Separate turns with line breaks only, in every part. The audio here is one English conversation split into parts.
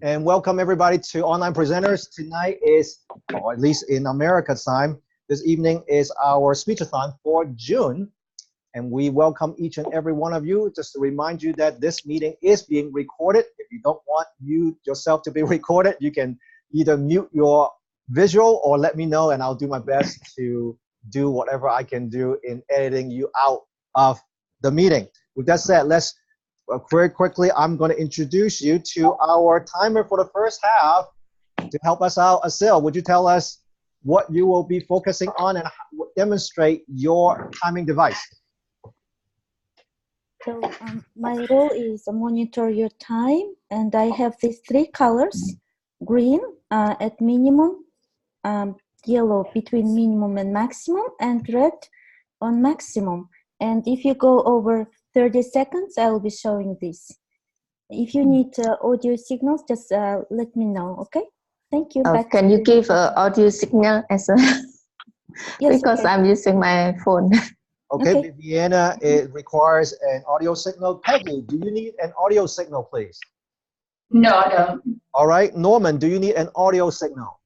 and welcome everybody to Online Presenters. Tonight is, or at least in America's time, this evening is our Speech-a-thon for June. And we welcome each and every one of you. Just to remind you that this meeting is being recorded. If you don't want yourself to be recorded, you can either mute your visual or let me know, and I'll do my best to do whatever I can do in editing you out of the meeting. With that said, let's very quickly, I'm going to introduce you to our timer for the first half. To help us out, Asil, would you tell us what you will be focusing on and demonstrate your timing device?
So my role is monitor your time, and I have these three colors: green at minimum, yellow between minimum and maximum, and red on maximum. And if you go over 30 seconds, I will be showing this. If you need audio signals, just let me know, okay? Thank you.
Can you give audio signal as well? Yes, because okay. I'm using my phone.
Okay, Viviana, it requires an audio signal. Peggy, do you need an audio signal, please?
No, I don't.
All right, Norman, do you need an audio signal?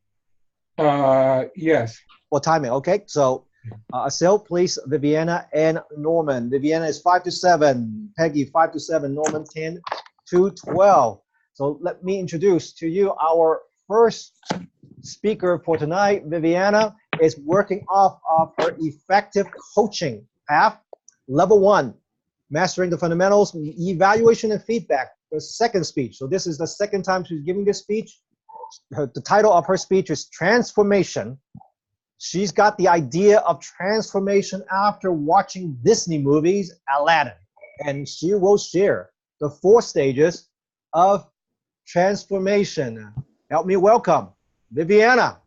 Yes.
For timing, okay. So, Asil, please, Viviana and Norman. Viviana is 5 to 7, Peggy 5 to 7, Norman 10 to 12. So let me introduce to you our first speaker for tonight. Viviana is working off of her effective coaching path. Level 1, mastering the fundamentals, evaluation and feedback, the second speech. So this is the second time she's giving this speech. The title of her speech is Transformation. She's got the idea of transformation after watching Disney movies, Aladdin. And she will share the 4 stages of transformation. Help me welcome Viviana.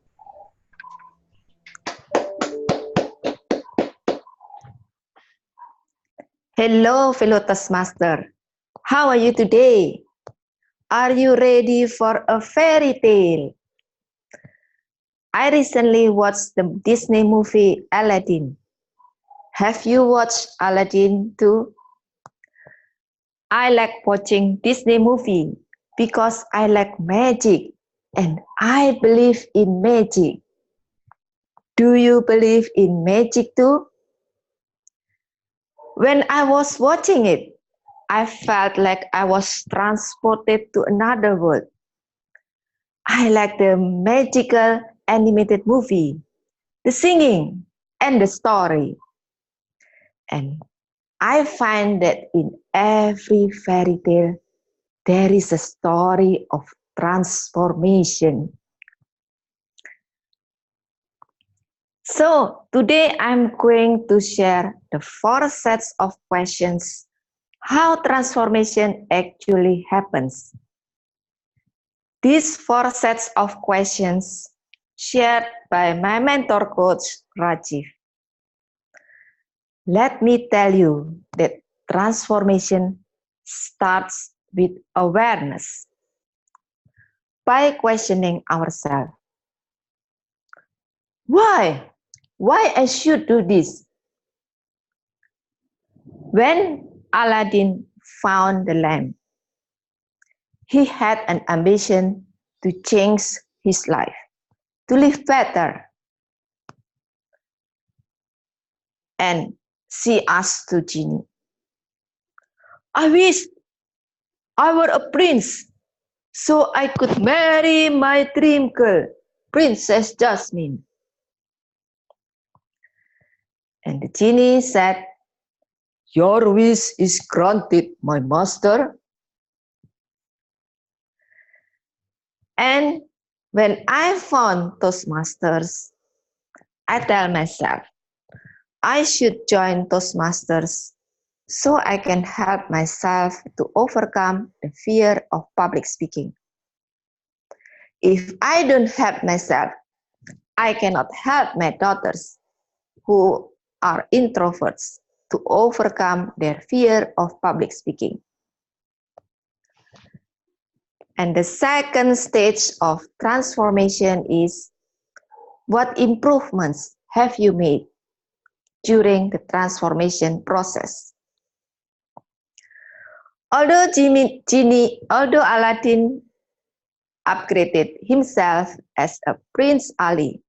Hello, fellow Toastmasters. How are you today? Are you ready for a fairy tale? I recently watched the Disney movie Aladdin. Have you watched Aladdin too? I like watching Disney movie because I like magic and I believe in magic. Do you believe in magic too? When I was watching it, I felt like I was transported to another world. I like the magical animated movie, the singing, and the story. And I find that in every fairy tale, there is a story of transformation. So today I'm going to share the 4 sets of questions, how transformation actually happens. These 4 sets of questions shared by my mentor coach, Rajiv. Let me tell you that transformation starts with awareness. By questioning ourselves. Why? Why I should do this? When Aladdin found the lamp, he had an ambition to change his life, to live better. And she asked to Genie, I wish I were a prince so I could marry my dream girl, Princess Jasmine. And the Genie said, your wish is granted, my master. And when I found Toastmasters, I tell myself, I should join Toastmasters so I can help myself to overcome the fear of public speaking. If I don't help myself, I cannot help my daughters who are introverts to overcome their fear of public speaking. And the second stage of transformation is, what improvements have you made during the transformation process? Although Aladdin upgraded himself as a Prince Ali,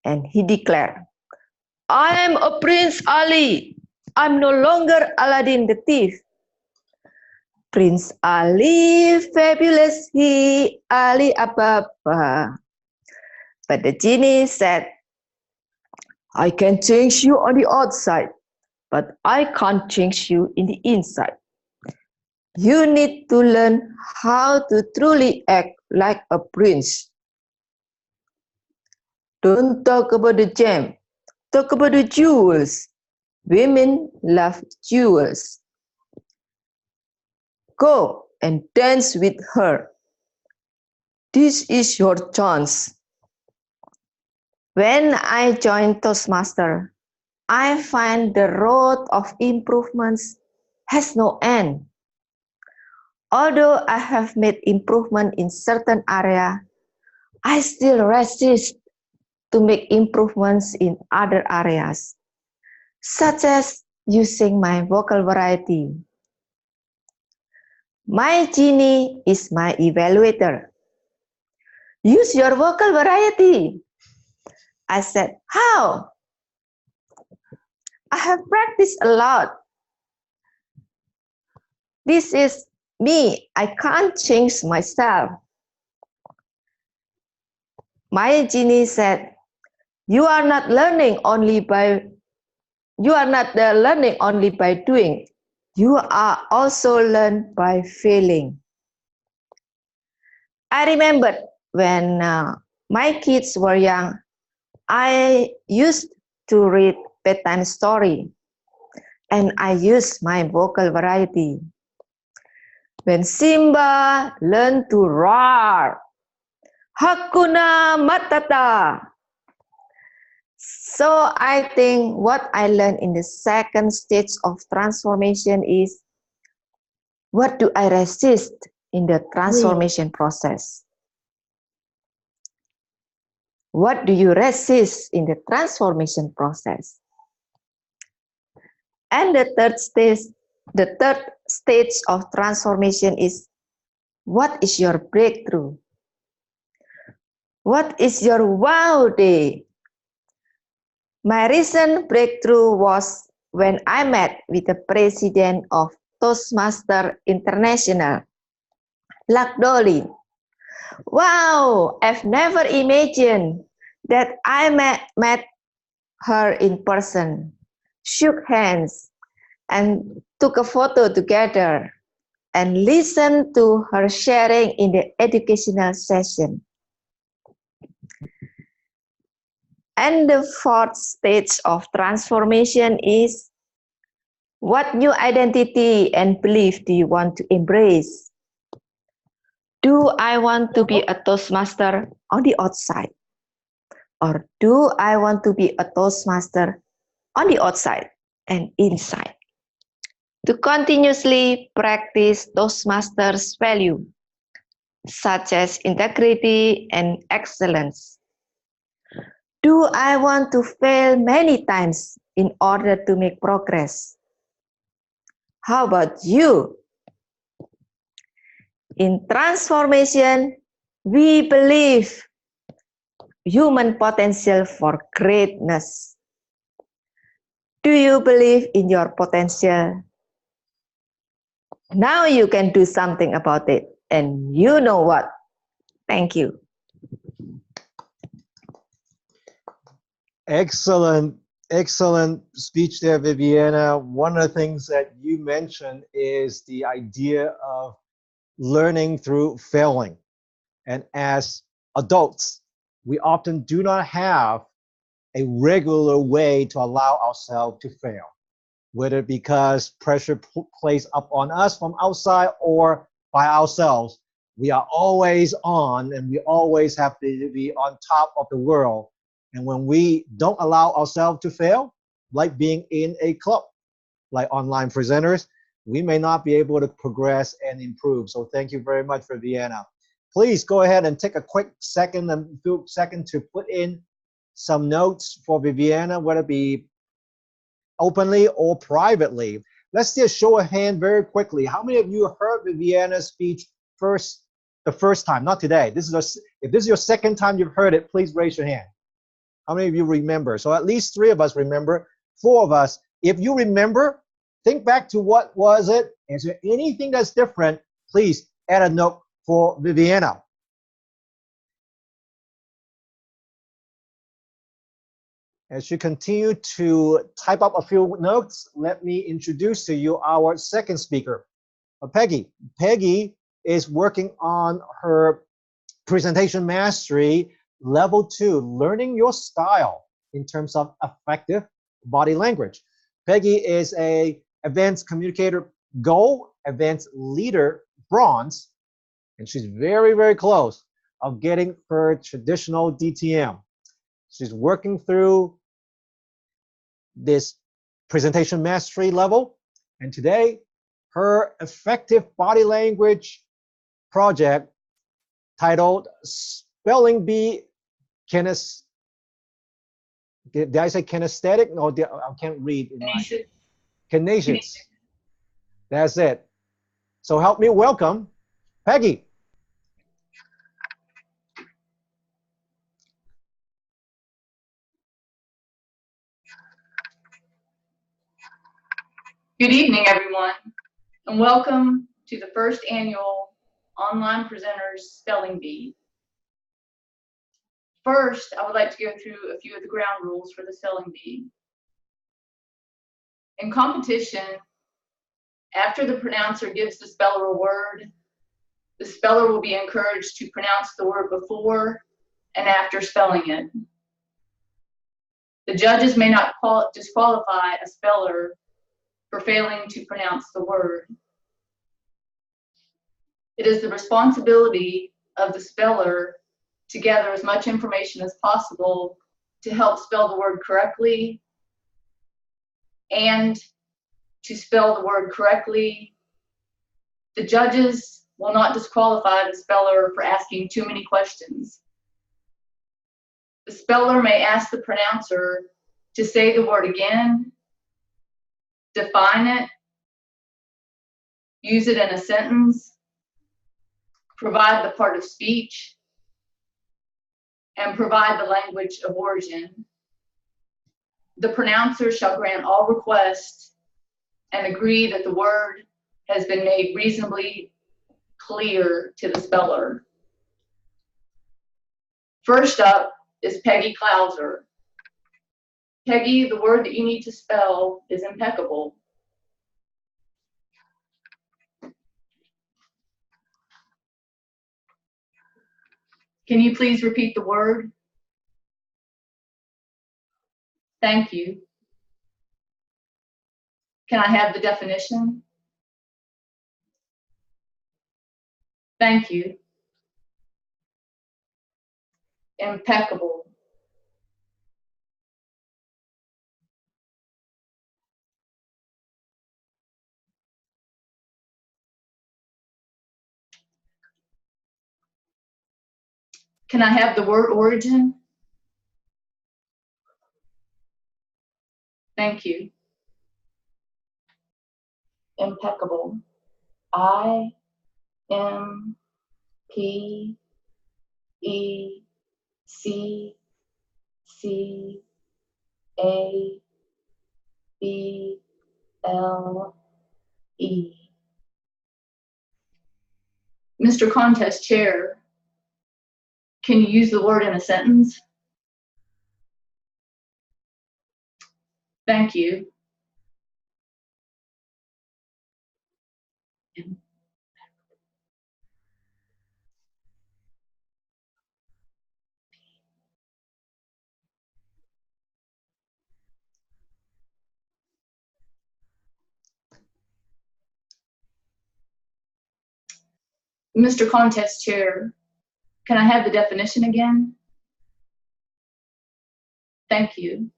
and he declared, I am a Prince Ali. I'm no longer Aladdin the thief. Prince Ali, fabulous he, Ali Ababa. But the genie said, I can change you on the outside, but I can't change you in the inside. You need to learn how to truly act like a prince. Don't talk about the gem, talk about the jewels. Women love jewels. Go and dance with her. This is your chance. When I joined Toastmasters, I find the road of improvements has no end. Although I have made improvement in certain area, I still resist to make improvements in other areas, such as using my vocal variety. My genie is my evaluator. Use your vocal variety. I said, how? I have practiced a lot. This is me. I can't change myself. My genie said, you are not learning only by doing. You are also learn by failing. I remember when my kids were young, I used to read bedtime story, and I used my vocal variety. When Simba learned to roar, Hakuna Matata. So I think what I learned in the second stage of transformation is, what do I resist in the transformation process? What do you resist in the transformation process? And the third stage of transformation is, what is your breakthrough? What is your wow day? My recent breakthrough was when I met with the president of Toastmasters International, Lakdoli. Wow, I've never imagined that I met her in person, shook hands, and took a photo together, and listened to her sharing in the educational session. And the fourth stage of transformation is, what new identity and belief do you want to embrace? Do I want to be a Toastmaster on the outside? Or do I want to be a Toastmaster on the outside and inside? To continuously practice Toastmasters value, such as integrity and excellence. Do I want to fail many times in order to make progress? How about you? In transformation, we believe human potential for greatness. Do you believe in your potential? Now you can do something about it, and you know what? Thank you.
Excellent, excellent speech there, Viviana. One of the things that you mentioned is the idea of learning through failing. And as adults, we often do not have a regular way to allow ourselves to fail, whether because pressure placed up on us from outside or by ourselves. We are always on, and we always have to be on top of the world. And when we don't allow ourselves to fail, like being in a club, like online presenters, we may not be able to progress and improve. So thank you very much for Vienna. Please go ahead and take a quick second to put in some notes for Viviana, whether it be openly or privately. Let's just show a hand very quickly. How many of you heard Viviana's speech first the first time, not today. If this is your second time you've heard it, please raise your hand. How many of you remember? So at least 3 of us remember, 4 of us. If you remember, think back to what was it. Is there anything that's different? Please add a note for Viviana. As you continue to type up a few notes, let me introduce to you our second speaker, Peggy. Peggy is working on her presentation mastery level 2, learning your style in terms of effective body language. Peggy is a advanced communicator gold, advanced leader bronze, and she's very, very close of getting her traditional DTM. She's working through this presentation mastery level, and today her effective body language project titled Spelling Bee Did I say kinesthetic? No, I can't read. Kinesis. That's it. So help me welcome Peggy.
Good evening, everyone, and welcome to the first annual Online Presenters Spelling Bee. First, I would like to go through a few of the ground rules for the spelling bee. In competition, after the pronouncer gives the speller a word, the speller will be encouraged to pronounce the word before and after spelling it. The judges may not disqualify a speller for failing to pronounce the word. It is the responsibility of the speller to gather as much information as possible to help spell the word correctly and to spell the word correctly. The judges will not disqualify the speller for asking too many questions. The speller may ask the pronouncer to say the word again, define it, use it in a sentence, provide the part of speech, and provide the language of origin. The pronouncer shall grant all requests and agree that the word has been made reasonably clear to the speller. First up is Peggy Klauser. Peggy, the word that you need to spell is impeccable. Can you please repeat the word? Thank you. Can I have the definition? Thank you. Impeccable. Can I have the word origin? Thank you. Impeccable. I-M-P-E-C-A-B-L-E. Mr. Contest Chair, can you use the word in a sentence? Thank you. Mr. Contest Chair, can I have the definition again? Thank you.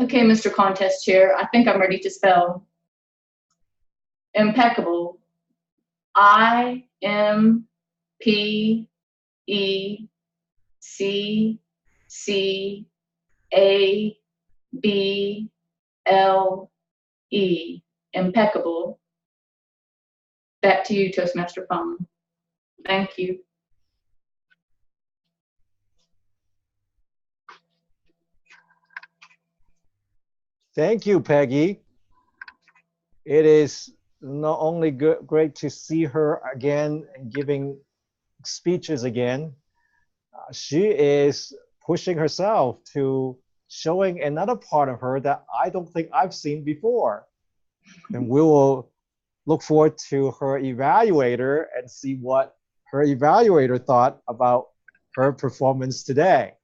Okay, Mr. Contest Chair, I think I'm ready to spell. Impeccable. I-M-P-E-C-C-A-B-L-E. P, E, C, C, A, B, L, E. Impeccable. Back to you, Toastmaster Fong. Thank you.
Thank you, Peggy. It is not only great to see her again and giving speeches again, she is pushing herself to showing another part of her that I don't think I've seen before. And we will look forward to her evaluator and see what her evaluator thought about her performance today.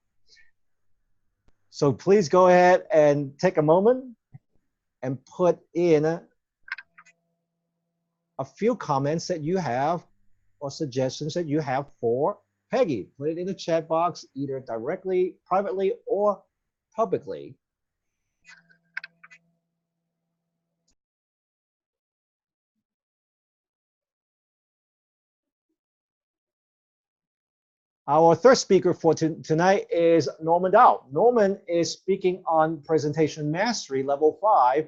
So please go ahead and take a moment and put in a few comments that you have or suggestions that you have for Peggy. Put it in the chat box, either directly, privately, or publicly. Our third speaker for tonight is Norman Dow. Norman is speaking on presentation mastery level 5,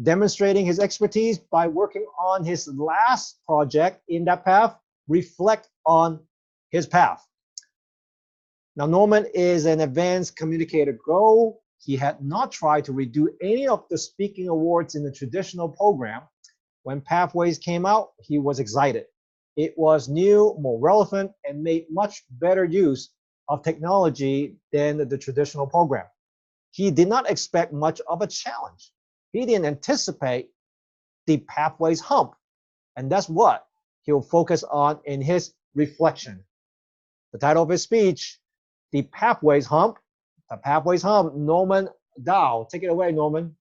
demonstrating his expertise by working on his last project in that path, reflect on his path. Now, Norman is an advanced communicator go. He had not tried to redo any of the speaking awards in the traditional program. When Pathways came out, he was excited. It was new, more relevant, and made much better use of technology than the traditional program. He did not expect much of a challenge. He didn't anticipate the Pathways hump, and that's what he'll focus on in his reflection. The title of his speech, The Pathways Hump. The Pathways Hump, Norman Dow. Take it away, Norman.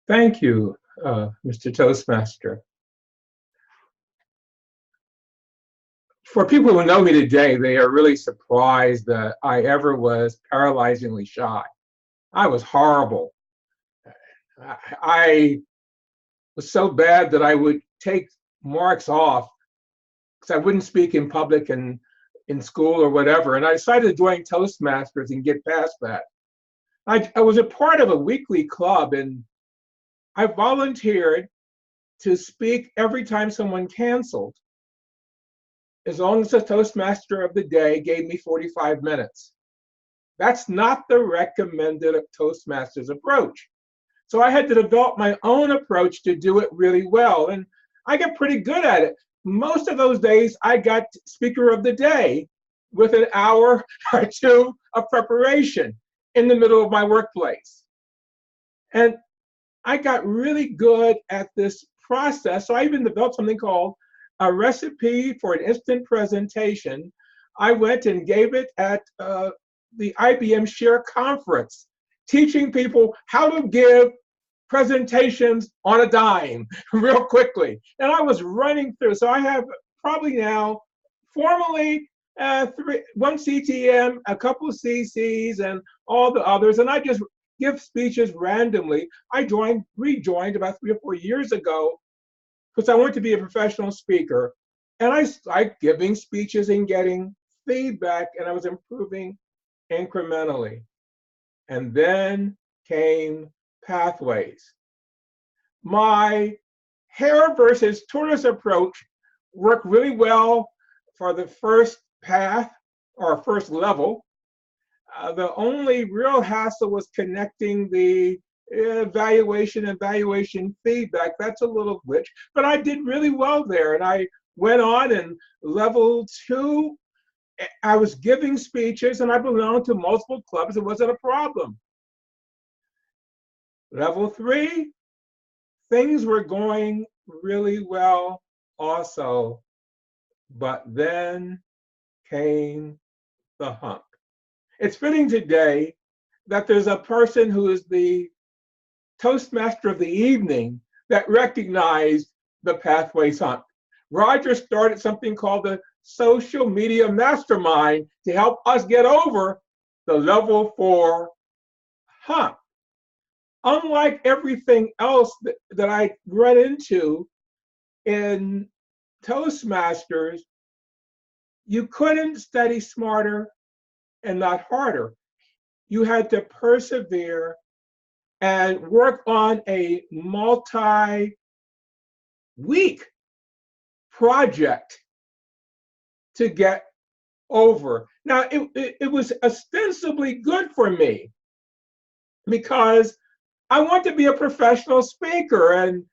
Thank you, Mr. Toastmaster. For people who know me today, they are really surprised that I ever was paralyzingly shy. I was horrible. I was so bad that I would take marks off because I wouldn't speak in public and in school or whatever. And I decided to join Toastmasters and get past that. I was a part of a weekly club, and I volunteered to speak every time someone canceled, as long as the Toastmaster of the day gave me 45 minutes. That's not the recommended Toastmasters approach. So I had to develop my own approach to do it really well, and I got pretty good at it. Most of those days, I got Speaker of the Day with an hour or two of preparation in the middle of my workplace. And I got really good at this process. So I even developed something called a recipe for an instant presentation. I went and gave it at the IBM Share Conference, teaching people how to give presentations on a dime real quickly. And I was running through. So I have probably now formally one CTM, a couple of CCs, and all the others. And I just give speeches randomly. I rejoined about 3 or 4 years ago because I wanted to be a professional speaker. And I started giving speeches and getting feedback, and I was improving incrementally. And then came Pathways. My hare versus tortoise approach worked really well for the first path or first level. The only real hassle was connecting the evaluation and evaluation feedback. That's a little glitch, but I did really well there. And I went on, and level 2, I was giving speeches, and I belonged to multiple clubs. It wasn't a problem. Level 3, things were going really well also, but then came the hump. It's fitting today that there's a person who is the Toastmaster of the evening that recognized the Pathways hump. Roger started something called the Social Media Mastermind to help us get over the level 4 hump. Unlike everything else that I run into, in Toastmasters, you couldn't study smarter and not harder. You had to persevere and work on a multi-week project to get over. Now, it was ostensibly good for me because I want to be a professional speaker, and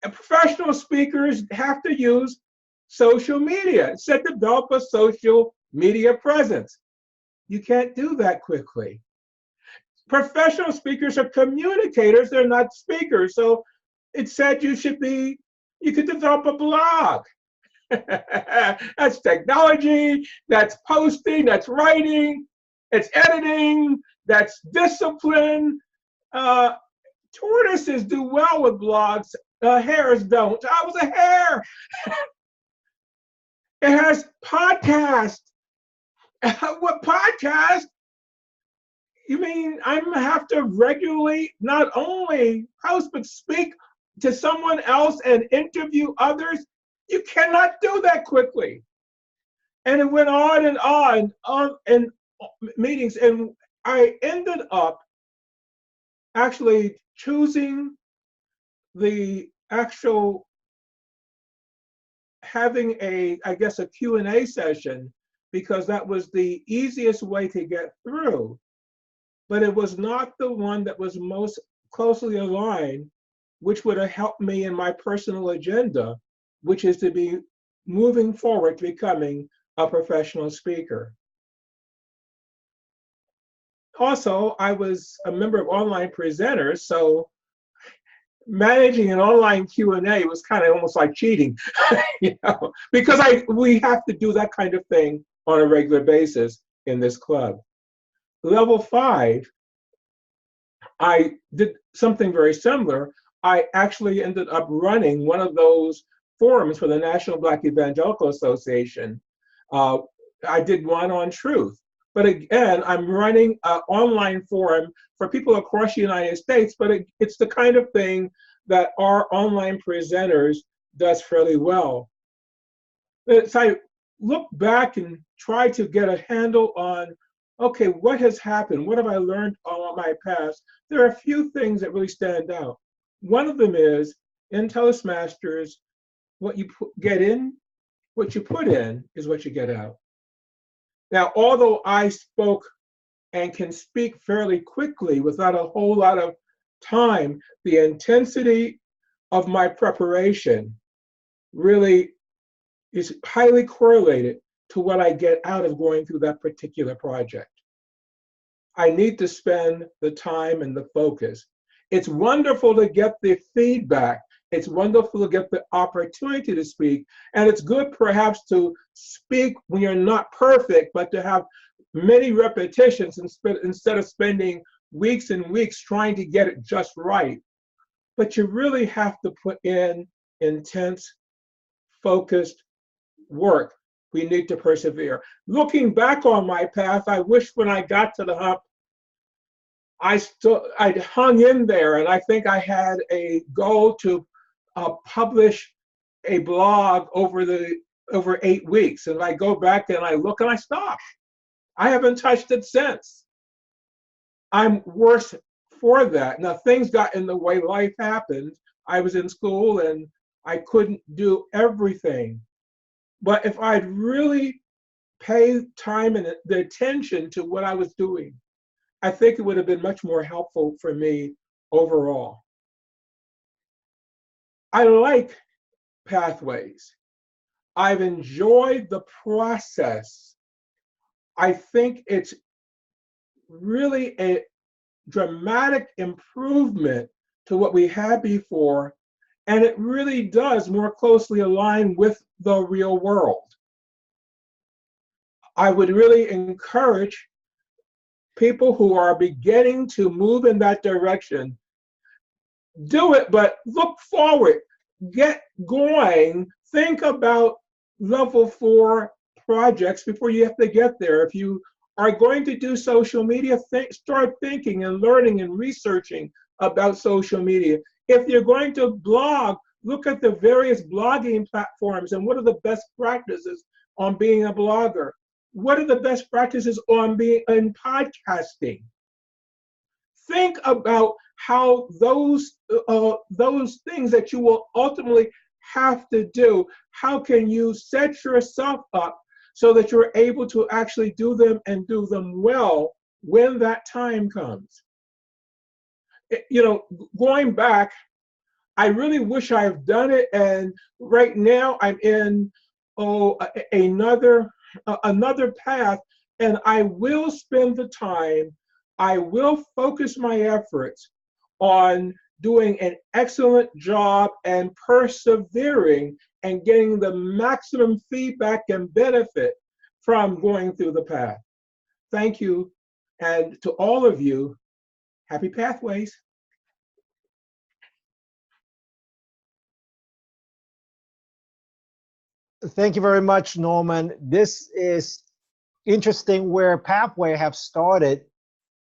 professional speakers have to use social media. It said develop a social media presence. You can't do that quickly. Professional speakers are communicators, they're not speakers. So it said you could develop a blog. That's technology, that's posting, that's writing, it's editing, that's discipline. Tortoises do well with blogs, hares don't. I was a hare. It has podcast. What podcast? You mean I'm gonna have to regularly not only post but speak to someone else and interview others? You cannot do that quickly. And it went on and on in meetings, and I ended up actually choosing the actual having I guess a Q&A session, because that was the easiest way to get through. But it was not the one that was most closely aligned, which would have helped me in my personal agenda, which is to be moving forward to becoming a professional speaker. Also, I was a member of Online Presenters, so managing an online Q&A was kind of almost like cheating, because we have to do that kind of thing on a regular basis in this club. Level 5, I did something very similar. I actually ended up running one of those forums for the National Black Evangelical Association. I did one on truth. But again, I'm running an online forum for people across the United States, but it's the kind of thing that our online presenters does fairly well. So I look back and try to get a handle on, okay, what has happened? What have I learned on my past? There are a few things that really stand out. One of them is, in Toastmasters, what you get in, what you put in is what you get out. Now, although I spoke and can speak fairly quickly without a whole lot of time, the intensity of my preparation really is highly correlated to what I get out of going through that particular project. I need to spend the time and the focus. It's wonderful to get the feedback. It's wonderful to get the opportunity to speak. And it's good perhaps to speak when you're not perfect, but to have many repetitions instead of spending weeks and weeks trying to get it just right. But you really have to put in intense, focused work. We need to persevere. Looking back on my path, I wish when I got to the hump, I'd hung in there, and I think I had a goal to publish a blog over 8 weeks. And I go back and I look and I stop. I haven't touched it since. I'm worse for that. Now, things got in the way, life happened. I was in school and I couldn't do everything. But if I'd really paid time and the attention to what I was doing, I think it would have been much more helpful for me overall. I like pathways. I've enjoyed the process. I think it's really a dramatic improvement to what we had before, and it really does more closely align with the real world. I would really encourage people who are beginning to move in that direction, do it, but look forward, get going, think about level 4 projects before you have to get there. If you are going to do social media, start thinking and learning and researching about social media. If you're going to blog, look at the various blogging platforms and what are the best practices on being a blogger. What are the best practices on being in podcasting? Think about how those things that you will ultimately have to do, how can you set yourself up so that you're able to actually do them and do them well when that time comes. You know, going back, I really wish I've done it, and right now I'm in another path, and I will spend the time, I will focus my efforts on doing an excellent job and persevering and getting the maximum feedback and benefit from going through the path. Thank you, and to all of you, happy pathways.
Thank you very much, Norman. This is interesting where Pathway have started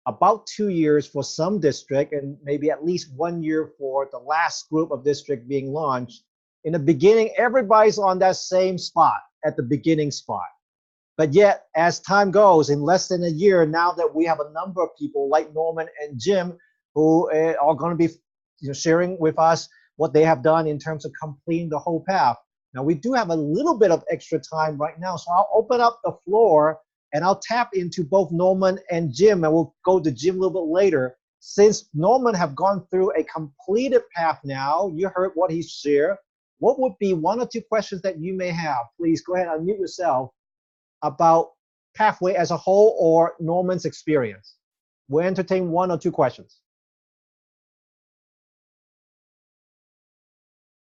about 2 years for some district and maybe at least 1 year for the last group of district being launched. In the beginning, everybody's on that same spot at the beginning spot. But yet, as time goes, in less than a year, now that we have a number of people like Norman and Jim who are going to be sharing with us what they have done in terms of completing the whole path. Now, we do have a little bit of extra time right now, so I'll open up the floor and I'll tap into both Norman and Jim, and we'll go to Jim a little bit later. Since Norman have gone through a completed path now, you heard what he shared. What would be 1 or 2 questions that you may have? Please go ahead and unmute yourself about Pathway as a whole or Norman's experience. We'll entertain 1 or 2 questions.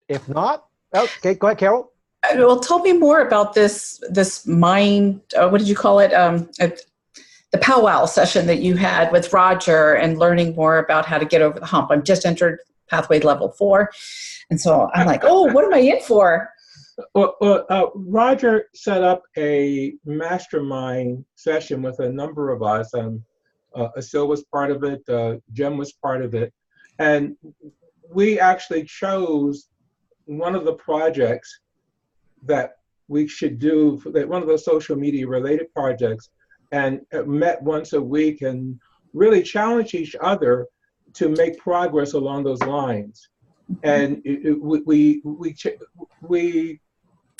If not, okay, go ahead, Carol.
Well, tell me more about this mind, what did you call it? The powwow session that you had with Roger and learning more about how to get over the hump. I've just entered Pathway Level 4. And so I'm like, oh, what am I in for?
Roger set up a mastermind session with a number of us. Asil was part of it, Jim was part of it. And we actually chose one of the projects that we should do, one of those social media related projects, and met once a week and really challenge each other to make progress along those lines. And we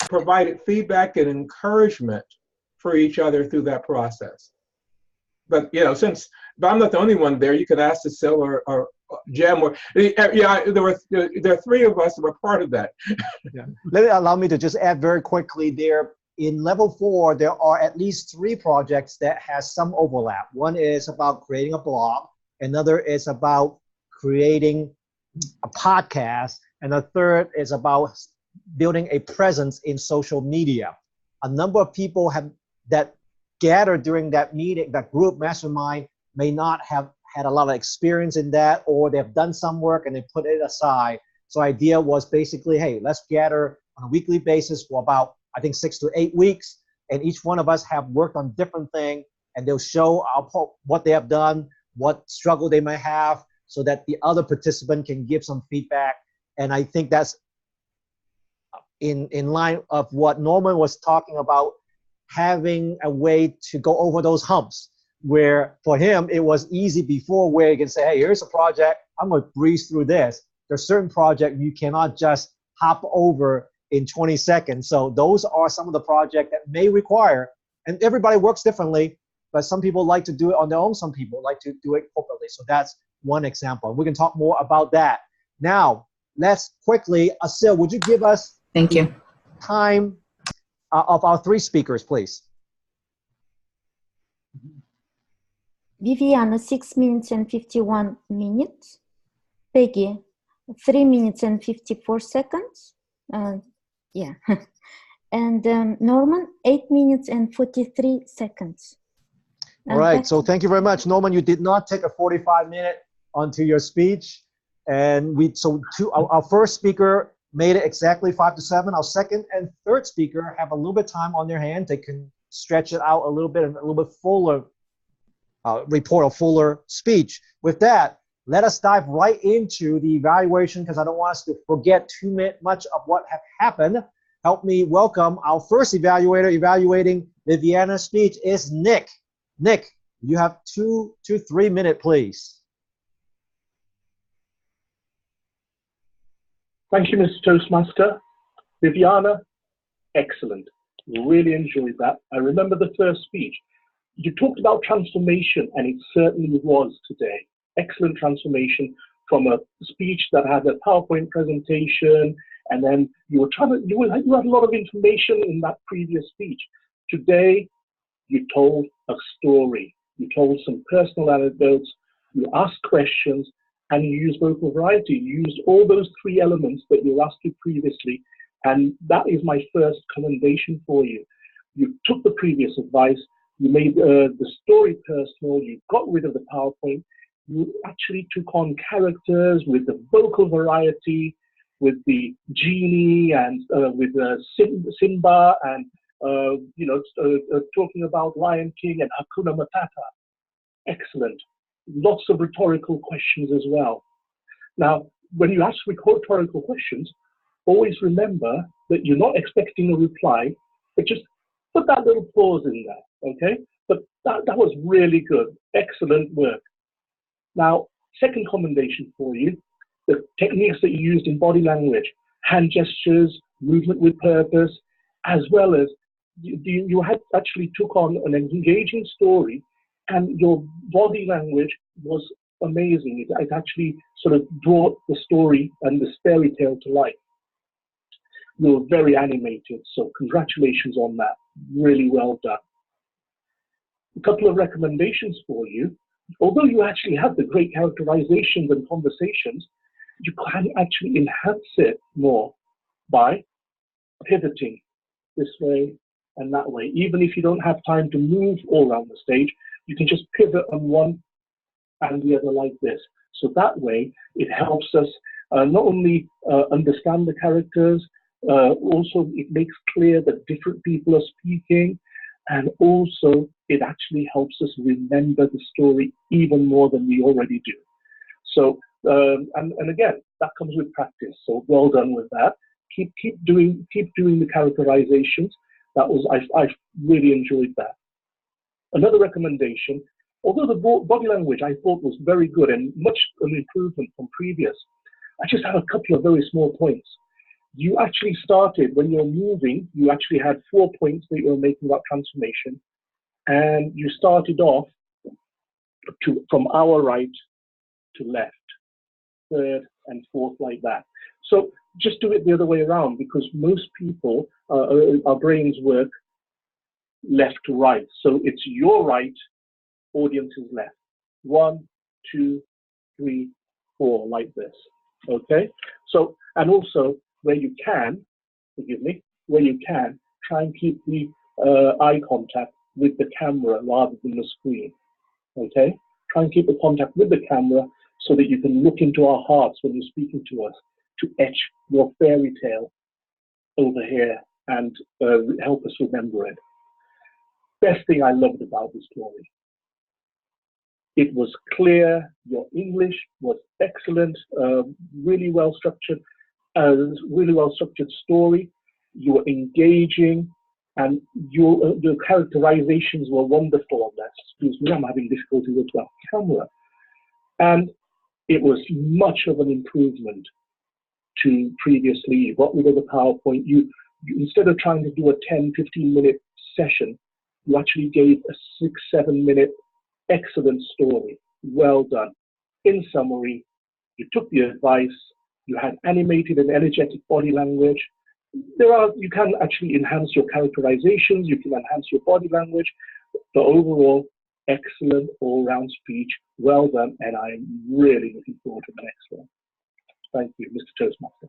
provided feedback and encouragement for each other through that process. But but I'm not the only one there, you could ask Asil or Jim, or yeah, there are 3 of us that were part of that.
Yeah. Allow me to just add very quickly there. In level 4, there are at least 3 projects that has some overlap. One is about creating a blog, another is about creating a podcast, and a third is about building a presence in social media. A number of people that gathered during that meeting, that group mastermind, may not have had a lot of experience in that, or they've done some work and they put it aside. So idea was basically, hey, let's gather on a weekly basis for about, I think, 6 to 8 weeks, and each one of us have worked on different things, and they'll show what they have done, what struggle they may have, so that the other participant can give some feedback. And I think that's in line of what Norman was talking about, having a way to go over those humps, where for him it was easy before, where you can say, hey, here's a project, I'm going to breeze through this. There's certain projects you cannot just hop over in 20 seconds. So those are some of the projects that may require, and everybody works differently, but some people like to do it on their own, some people like to do it corporately. So that's one example. We can talk more about that. Now, let's quickly, Asil, would you give us
Thank you.
time of our 3 speakers, please?
Viviana, 6 minutes and 51 minutes. Peggy, 3 minutes and 54 seconds. Yeah. And Norman, 8 minutes and 43 seconds.
All right, so thank you very much. Norman, you did not take a 45-minute onto your speech. And our first speaker made it exactly 5 to 7. Our second and third speaker have a little bit of time on their hand. They can stretch it out a little bit and a little bit fuller, report a fuller speech. With that, let us dive right into the evaluation because I don't want us to forget too much of what have happened. Help me welcome our first evaluator evaluating Viviana's speech is Nick. Nick, you have 2 to 3 minutes, please.
Thank you, Mr. Toastmaster. Viviana, excellent. Really enjoyed that. I remember the first speech. You talked about transformation, and it certainly was today. Excellent transformation from a speech that had a PowerPoint presentation, and then you had a lot of information in that previous speech. Today, you told a story. You told some personal anecdotes. You asked questions, and you used vocal variety. You used all those 3 elements that you were asked to previously, and that is my first commendation for you. You took the previous advice. You made the story personal. You got rid of the PowerPoint. You actually took on characters with the vocal variety, with the genie, and with Simba, and talking about Lion King and Hakuna Matata. Excellent. Lots of rhetorical questions as well. Now, when you ask rhetorical questions, always remember that you're not expecting a reply, but just put that little pause in there, okay? But that was really good. Excellent work. Now, second commendation for you, the techniques that you used in body language, hand gestures, movement with purpose, as well as you had actually took on an engaging story, and your body language was amazing. It actually sort of brought the story and the fairy tale to life. You were very animated, so congratulations on that. Really well done. A couple of recommendations for you. Although you actually have the great characterizations and conversations, you can actually enhance it more by pivoting this way and that way. Even if you don't have time to move all around the stage, you can just pivot on one and the other like this. So that way, it helps us not only understand the characters, also it makes clear that different people are speaking, and also it actually helps us remember the story even more than we already do. So, and again, that comes with practice. So well done with that. Keep doing the characterizations. I've really enjoyed that. Another recommendation, although the body language I thought was very good and much an improvement from previous, I just have a couple of very small points. You actually started, when you're moving, you actually had 4 points that you were making about transformation, and you started off from our right to left, third and fourth like that. So just do it the other way around, because most people, our brains work left to right. So it's your right, audience's left. 1, 2, 3, 4, like this. Okay? So, and also, where you can, forgive me, where you can, try and keep the eye contact with the camera rather than the screen. Okay? Try and keep the contact with the camera so that you can look into our hearts when you're speaking to us, to etch your fairy tale over here and help us remember it. Best thing I loved about the story. It was clear, your English was excellent, really well structured story. You were engaging, and your characterizations were wonderful on that. Excuse me, I'm having difficulty with the camera. And it was much of an improvement to previously. You got rid of the PowerPoint. You instead of trying to do a 10, 15-minute session, you actually gave a 6-7 minute excellent story. Well done. In summary, you took the advice, you had animated and energetic body language. You can actually enhance your characterizations, you can enhance your body language. The overall, excellent all-round speech. Well done, and I'm really looking forward to the next one. Thank you, Mr. Toastmaster.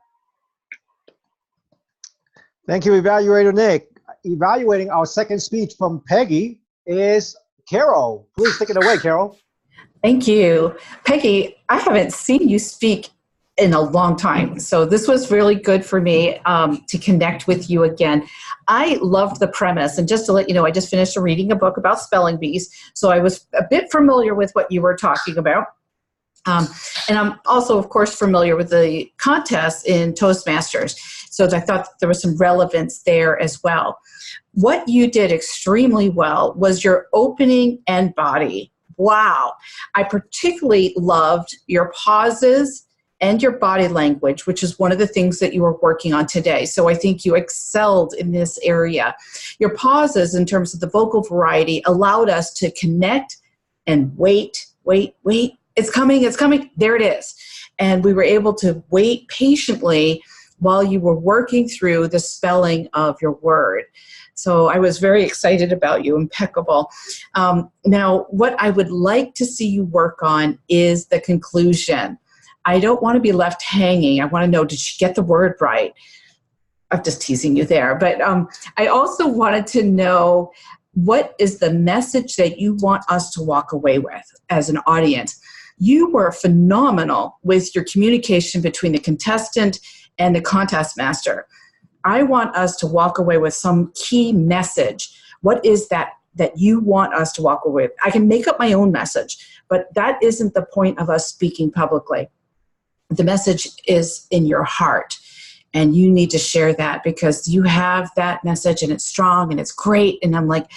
Thank you, Evaluator Nick. Evaluating our second speech from Peggy is Carol. Please take it away, Carol.
Thank you. Peggy, I haven't seen you speak in a long time, so this was really good for me to connect with you again. I loved the premise, and just to let you know, I just finished reading a book about spelling bees, so I was a bit familiar with what you were talking about. And I'm also, of course, familiar with the contest in Toastmasters. So I thought there was some relevance there as well. What you did extremely well was your opening and body. Wow. I particularly loved your pauses and your body language, which is one of the things that you were working on today. So I think you excelled in this area. Your pauses in terms of the vocal variety allowed us to connect and wait. It's coming. There it is. And we were able to wait patiently while you were working through the spelling of your word. So I was very excited about you. Impeccable. Now, what I would like to see you work on is the conclusion. I don't want to be left hanging. I want to know, did she get the word right? I'm just teasing you there. But I also wanted to know, what is the message that you want us to walk away with as an audience? You were phenomenal with your communication between the contestant and the contest master. I want us to walk away with some key message. What is that you want us to walk away with? I can make up my own message, but that isn't the point of us speaking publicly. The message is in your heart, and you need to share that because you have that message and it's strong and it's great. And I'm like,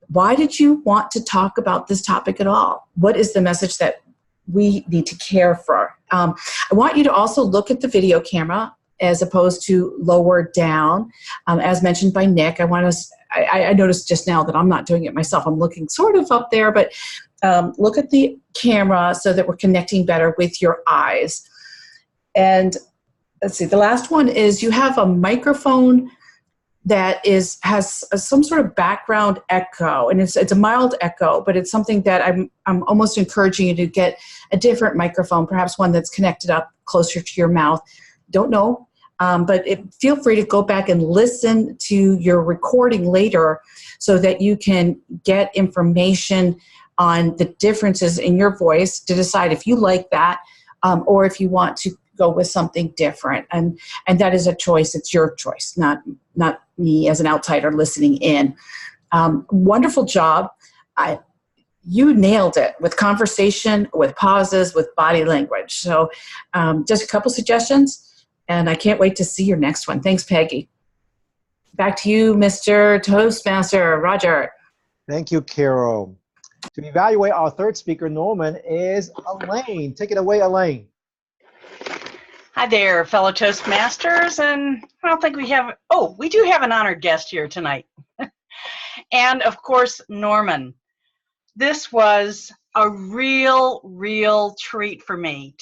why did you want to talk about this topic at all? What is the message that we need to care for? I want you to also look at the video camera as opposed to lower down. As mentioned by Nick, I noticed just now that I'm not doing it myself. I'm looking sort of up there, but look at the camera so that we're connecting better with your eyes. And let's see, the last one is you have a microphone that has some sort of background echo, and it's a mild echo, but it's something that I'm almost encouraging you to get a different microphone, perhaps one that's connected up closer to your mouth. Don't know, but feel free to go back and listen to your recording later so that you can get information on the differences in your voice to decide if you like that or if you want to go with something different. And that is a choice. It's your choice, not me as an outsider listening in. Wonderful job. You nailed it with conversation, with pauses, with body language. So just a couple suggestions, and I can't wait to see your next one. Thanks, Peggy. Back to you, Mr. Toastmaster, Roger.
Thank you, Carol. To evaluate our third speaker, Norman, is Elaine. Take it away, Elaine.
Hi there, fellow Toastmasters, and I don't think we have, we do have an honored guest here tonight. And of course, Norman. This was a real treat for me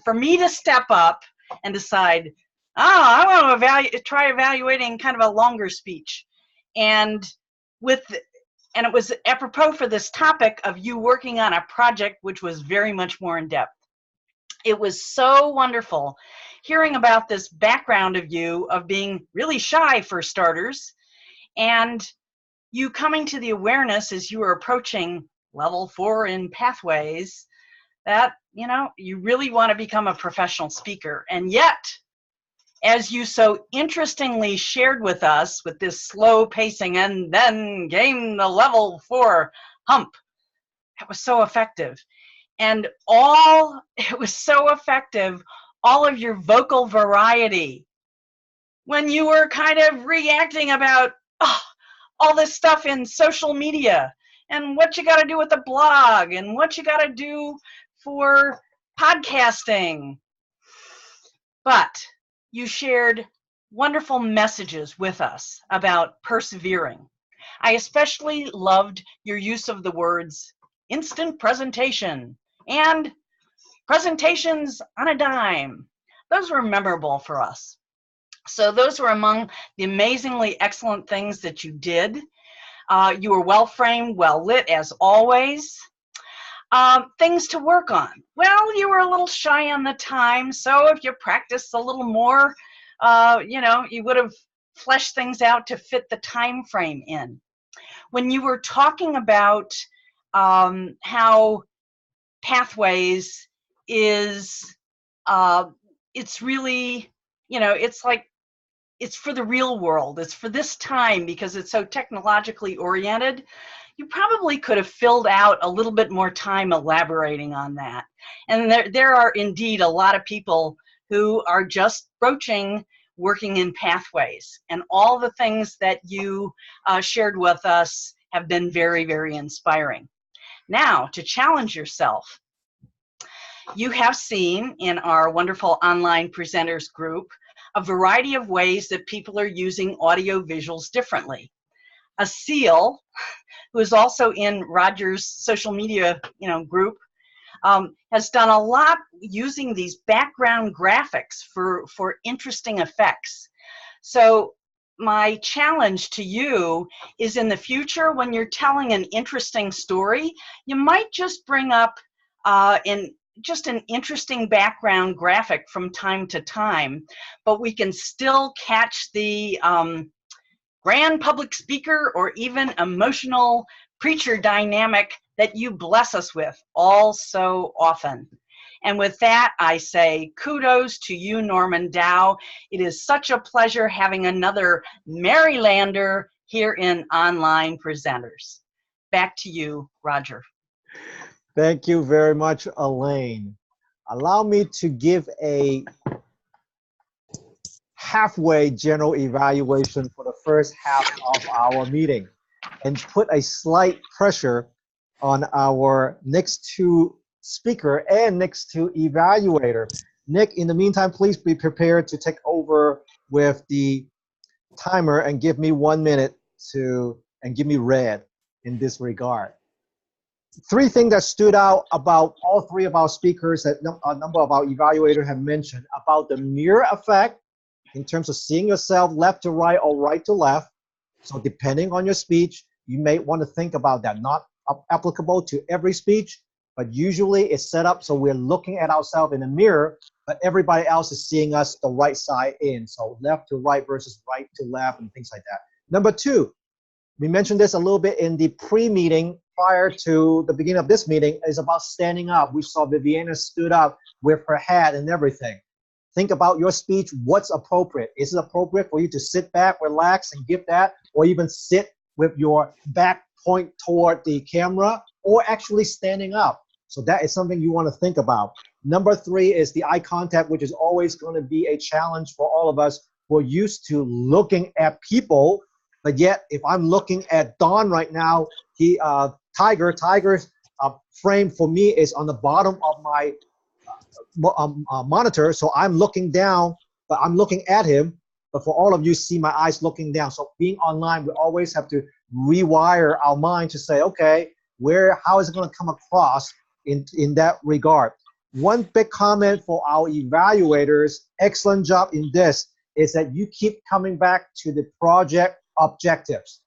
for me to step up and decide, I want to try evaluating kind of a longer speech. And it was apropos for this topic of you working on a project which was very much more in depth. It was so wonderful hearing about this background of you of being really shy for starters, and you coming to the awareness as you were approaching level 4 in pathways that, you really want to become a professional speaker. And yet, as you so interestingly shared with us with this slow pacing and then gain the level 4 hump, it was so effective. And it was so effective, all of your vocal variety. When you were kind of reacting about all this stuff in social media and what you got to do with the blog and what you got to do for podcasting. But you shared wonderful messages with us about persevering. I especially loved your use of the words instant presentation and presentations on a dime. Those were memorable for us. So those were among the amazingly excellent things that you did. You were well framed, well lit as always. Things to work on. Well, you were a little shy on the time, so if you practiced a little more, you would have fleshed things out to fit the time frame in. When you were talking about how pathways is, it's really, it's like it's for the real world. It's for this time because it's so technologically oriented. You probably could have filled out a little bit more time elaborating on that. And there are indeed a lot of people who are just broaching working in pathways. And all the things that you shared with us have been very, very inspiring. Now, to challenge yourself, you have seen in our wonderful online presenters group a variety of ways that people are using audio visuals differently. Asil, who is also in Roger's social media group, has done a lot using these background graphics for interesting effects. So my challenge to you is, in the future, when you're telling an interesting story, you might just bring up just an interesting background graphic from time to time, but we can still catch the grand public speaker or even emotional preacher dynamic that you bless us with all so often. And with that, I say kudos to you, Norman Dow. It is such a pleasure having another Marylander here in Online Presenters. Back to you, Roger.
Thank you very much, Elaine. Allow me to give a halfway general evaluation for the first half of our meeting and put a slight pressure on our next two speaker and next two evaluator. Nick, in the meantime, please be prepared to take over with the timer and give me 1 minute and give me red in this regard. Three things that stood out about all three of our speakers that a number of our evaluators have mentioned about the mirror effect in terms of seeing yourself left to right or right to left. So depending on your speech, you may want to think about that. Not applicable to every speech, but usually it's set up so we're looking at ourselves in a mirror, but everybody else is seeing us the right side in. So left to right versus right to left and things like that. Number two, we mentioned this a little bit in the pre-meeting prior to the beginning of this meeting, is about standing up. We saw Viviana stood up with her hat and everything. Think about your speech, what's appropriate. Is it appropriate for you to sit back, relax, and give that, or even sit with your back point toward the camera, or actually standing up? So that is something you want to think about. Number three is the eye contact, which is always going to be a challenge for all of us who are used to looking at people. But yet, if I'm looking at Don right now, Tiger's frame for me is on the bottom of my monitor, so I'm looking down, but I'm looking at him. But for all of you, see my eyes looking down. So being online, we always have to rewire our mind to say, okay, how is it going to come across in that regard? One big comment for our evaluators, excellent job in this, is that you keep coming back to the project objectives.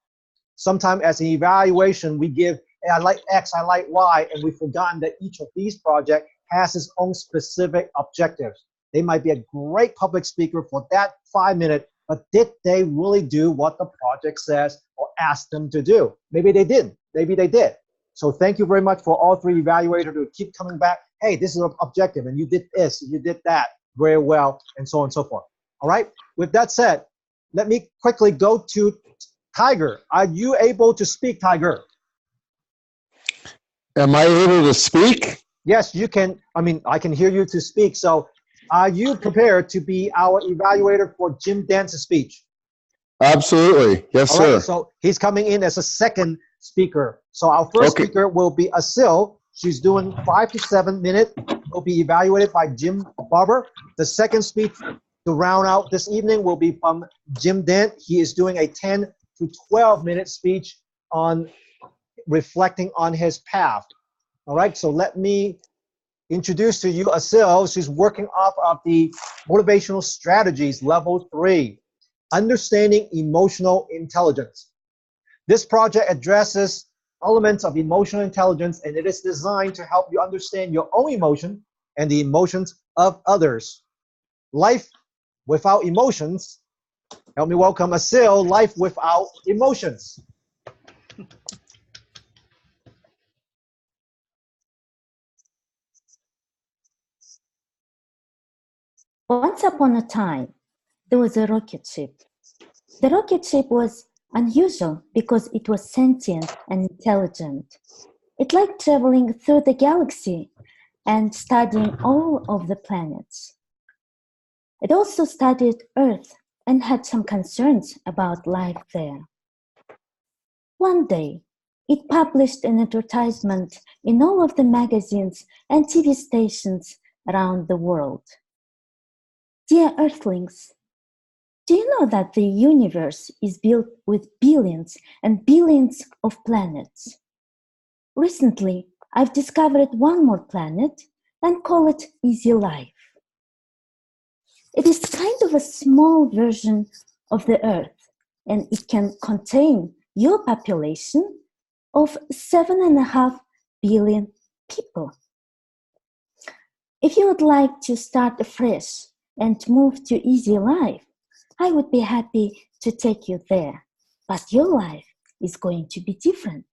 Sometimes as an evaluation, we give, hey, I like X, I like Y, and we've forgotten that each of these projects has its own specific objectives. They might be a great public speaker for that 5 minutes, but did they really do what the project says or asked them to do? Maybe they didn't. Maybe they did. So thank you very much for all three evaluators to keep coming back. Hey, this is an objective, and you did this, you did that very well, and so on and so forth. All right. With that said, let me quickly go to Tiger. Are you able to speak, Tiger?
Am I able to speak?
Yes, you can. I mean, I can hear you to speak. So are you prepared to be our evaluator for Jim Dance's speech?
Absolutely. Yes,
All
sir.
right, so he's coming in as a second speaker. So our first speaker will be Asil. She's doing 5 to 7 minutes. Will be evaluated by Jim Barber. The second speech to round out this evening will be from Jim Dent. He is doing a 10 to 12 minute speech on reflecting on his path. All right, so let me introduce to you Asil. She's working off of the Motivational Strategies Level 3, Understanding Emotional Intelligence. This project addresses elements of emotional intelligence, and it is designed to help you understand your own emotion and the emotions of others. Life without emotions. Help me welcome Asil, Life Without Emotions.
Once upon a time, there was a rocket ship. The rocket ship was unusual because it was sentient and intelligent. It liked traveling through the galaxy and studying all of the planets. It also studied Earth and had some concerns about life there. One day, it published an advertisement in all of the magazines and TV stations around the world. Dear Earthlings, do you know that the universe is built with billions and billions of planets? Recently, I've discovered one more planet and call it Easy Life. It is kind of a small version of the Earth, and it can contain your population of 7.5 billion people. If you would like to start afresh and move to Easy Life, I would be happy to take you there, but your life is going to be different.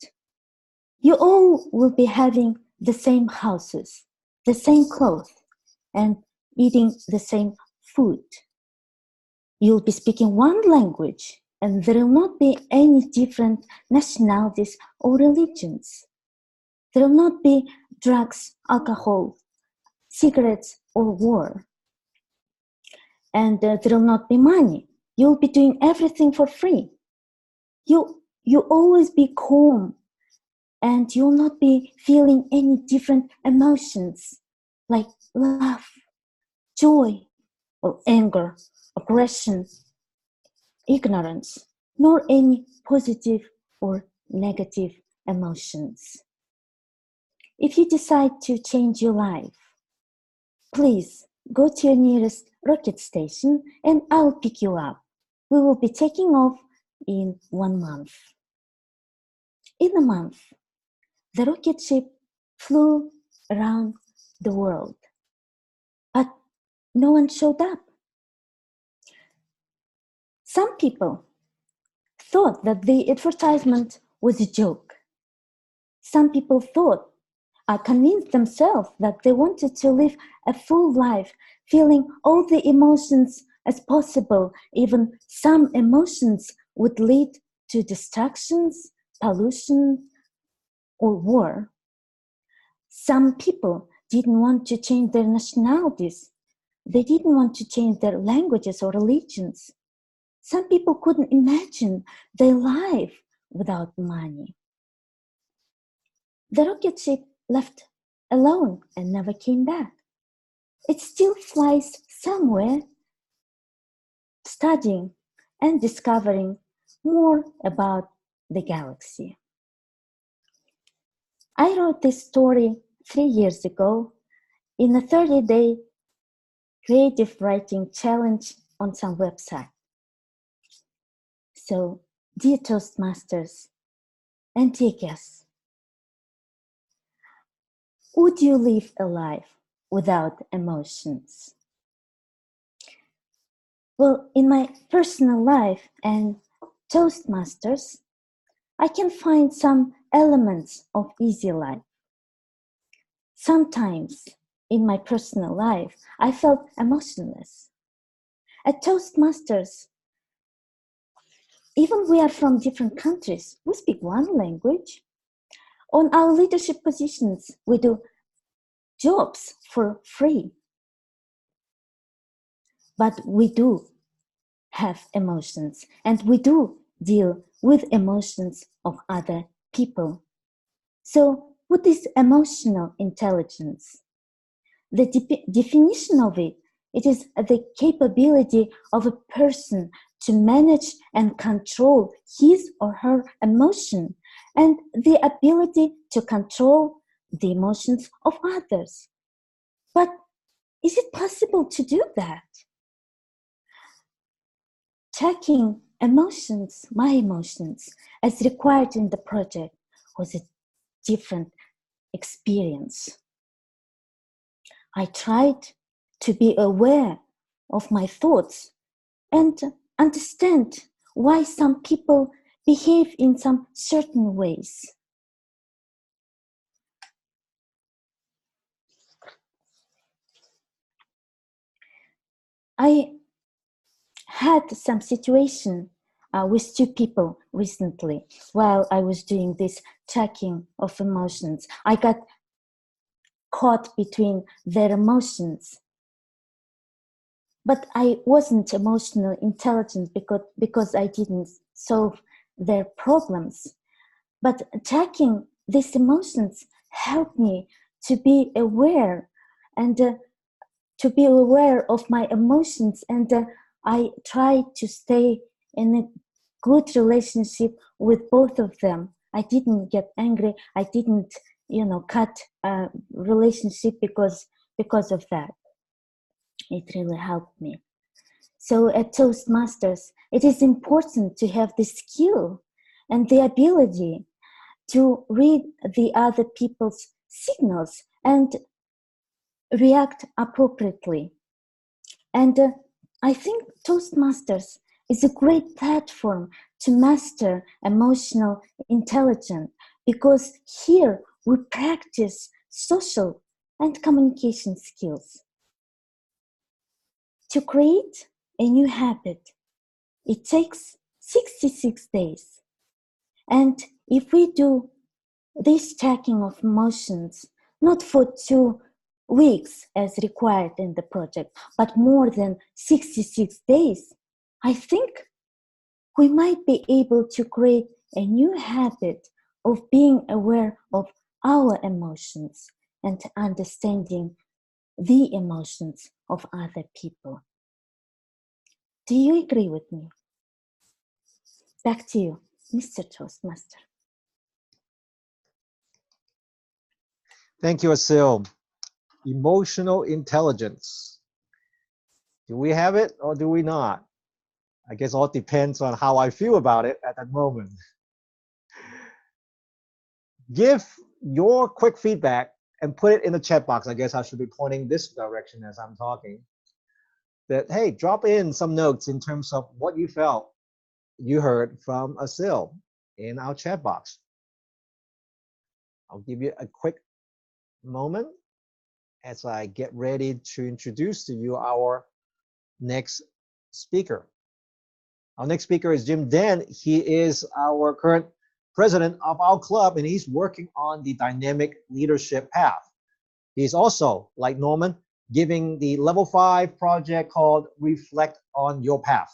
You all will be having the same houses, the same clothes, and eating the same food. You'll be speaking one language, and there will not be any different nationalities or religions. There will not be drugs, alcohol, cigarettes, or war. And there will not be money. You'll be doing everything for free. You always be calm, and you'll not be feeling any different emotions like love, joy, or anger, aggression, ignorance, nor any positive or negative emotions. If you decide to change your life, please go to your nearest rocket station and I'll pick you up. We will be taking off in 1 month. In a month, the rocket ship flew around the world, but no one showed up. Some people thought that the advertisement was a joke. Some people convinced themselves that they wanted to live a full life, feeling all the emotions as possible. Even some emotions would lead to distractions, pollution, or war. Some people didn't want to change their nationalities. They didn't want to change their languages or religions. Some people couldn't imagine their life without money. The rocket ship left alone and never came back. It still flies somewhere, studying and discovering more about the galaxy. I wrote this story 3 years ago in a 30-day creative writing challenge on some website. So, dear Toastmasters and dear guests, would you live a life without emotions? Well, in my personal life and Toastmasters, I can find some elements of easy life. Sometimes in my personal life, I felt emotionless. At Toastmasters, even we are from different countries, we speak one language. On our leadership positions, we do jobs for free. But we do have emotions, and we do deal with emotions of other people. So what is emotional intelligence? The definition of it is the capability of a person to manage and control his or her emotion, and the ability to control the emotions of others. But is it possible to do that? Checking emotions, my emotions, as required in the project was a different experience. I tried to be aware of my thoughts and understand why some people behave in some certain ways. I had some situation with two people recently while I was doing this tracking of emotions. I got caught between their emotions. But I wasn't emotionally intelligent because I didn't solve their problems. But tracking these emotions helped me to be aware and to be aware of my emotions. And I tried to stay in a good relationship with both of them. I didn't get angry. I didn't, cut a relationship because of that. It really helped me. So at Toastmasters, it is important to have the skill and the ability to read the other people's signals and react appropriately. And I think Toastmasters is a great platform to master emotional intelligence, because here we practice social and communication skills. To create a new habit, it takes 66 days. And if we do this tracking of emotions, not for 2 weeks as required in the project, but more than 66 days, I think we might be able to create a new habit of being aware of our emotions and understanding the emotions of other people. Do you agree with me? Back to you, Mr. Toastmaster.
Thank you, Asil. Emotional intelligence. Do we have it or do we not? I guess all depends on how I feel about it at that moment. Give your quick feedback and put it in the chat box. I guess I should be pointing this direction as I'm talking. That, hey, drop in some notes in terms of what you felt you heard from Asil in our chat box. I'll give you a quick moment as I get ready to introduce to you our next speaker. Our next speaker is Jim Dan. He is our current president of our club, and he's working on the dynamic leadership path. He's also, like Norman, giving the level 5 project called Reflect on Your Path.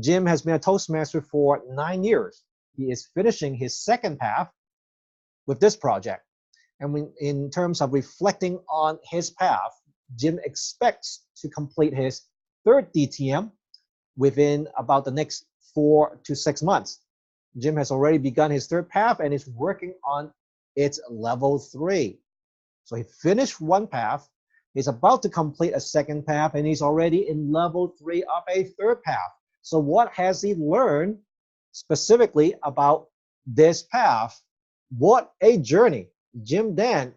Jim has been a Toastmaster for 9 years. He is finishing his second path with this project. And in terms of reflecting on his path, Jim expects to complete his third DTM within about the next 4 to 6 months. Jim has already begun his third path and is working on its level 3. So he finished one path, he's about to complete a second path, and he's already in level 3 of a third path. So what has he learned specifically about this path? What a journey. Jim Dan,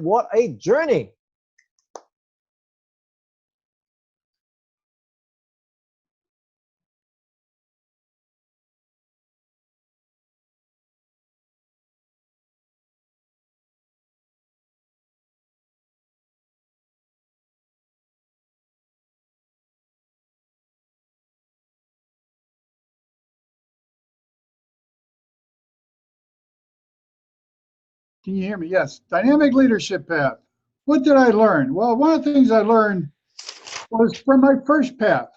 what a journey.
Can you hear me? Yes. Dynamic leadership path. What did I learn? Well, one of the things I learned was from my first path.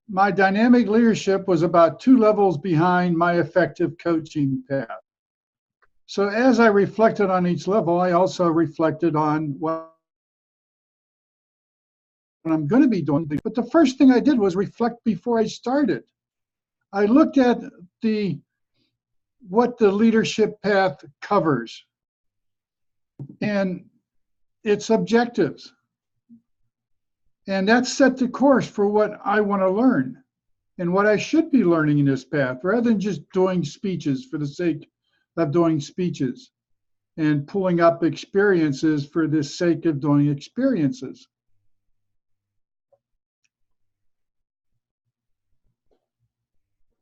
My dynamic leadership was about 2 levels behind my effective coaching path. So as I reflected on each level, I also reflected on what I'm going to be doing. But the first thing I did was reflect before I started. I looked at what the leadership path covers and its objectives. And that set the course for what I want to learn and what I should be learning in this path, rather than just doing speeches for the sake of doing speeches and pulling up experiences for the sake of doing experiences.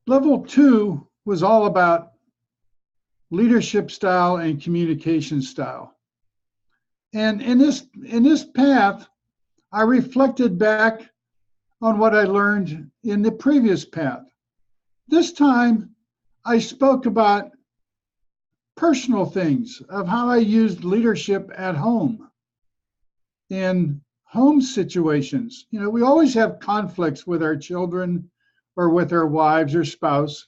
Level 2 was all about leadership style and communication style. And in this path, I reflected back on what I learned in the previous path. This time, I spoke about personal things of how I used leadership at home, in home situations. You know, we always have conflicts with our children or with our wives or spouse.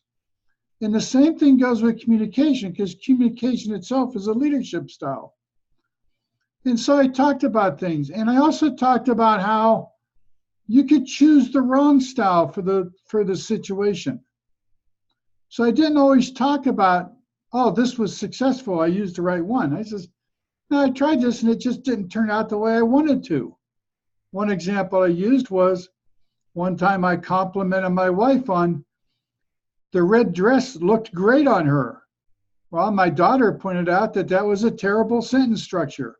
And the same thing goes with communication, because communication itself is a leadership style. And so I talked about things. And I also talked about how you could choose the wrong style for the situation. So I didn't always talk about, oh, this was successful, I used the right one. I says, no, I tried this and it just didn't turn out the way I wanted to. One example I used was one time I complimented my wife on the red dress looked great on her. Well, my daughter pointed out that that was a terrible sentence structure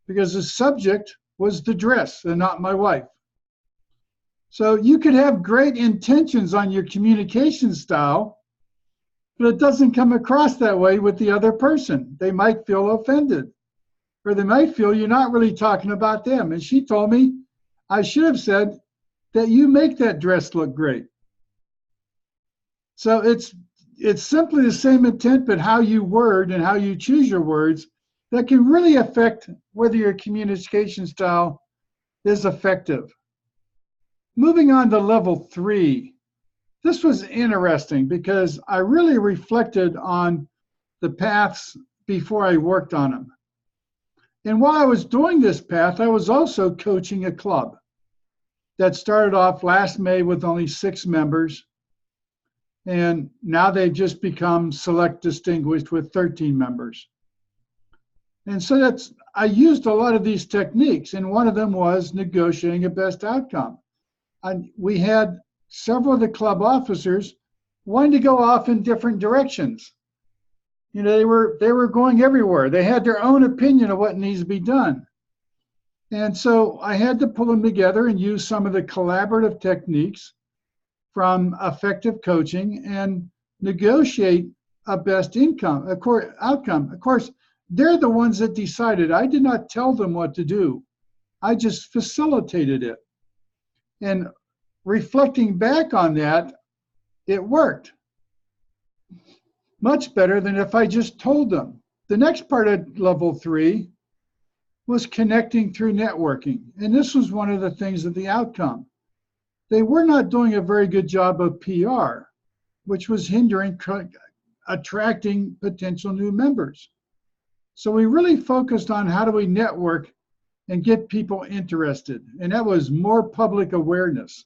because the subject was the dress and not my wife. So you could have great intentions on your communication style, but it doesn't come across that way with the other person. They might feel offended, or they might feel you're not really talking about them. And she told me I should have said that you make that dress look great. So it's simply the same intent, but how you word and how you choose your words that can really affect whether your communication style is effective. Moving on to level 3. This was interesting because I really reflected on the paths before I worked on them. And while I was doing this path, I was also coaching a club that started off last May with only 6 members. And now they've just become select distinguished with 13 members. And so I used a lot of these techniques, and one of them was negotiating a best outcome. We had several of the club officers wanting to go off in different directions. You know, they were going everywhere. They had their own opinion of what needs to be done. And so I had to pull them together and use some of the collaborative techniques from effective coaching and negotiate a best outcome. Of course, they're the ones that decided. I did not tell them what to do. I just facilitated it. And reflecting back on that, it worked much better than if I just told them. The next part of level 3 was connecting through networking. And this was one of the things of the outcome. They were not doing a very good job of PR, which was hindering attracting potential new members. So we really focused on how do we network and get people interested. And that was more public awareness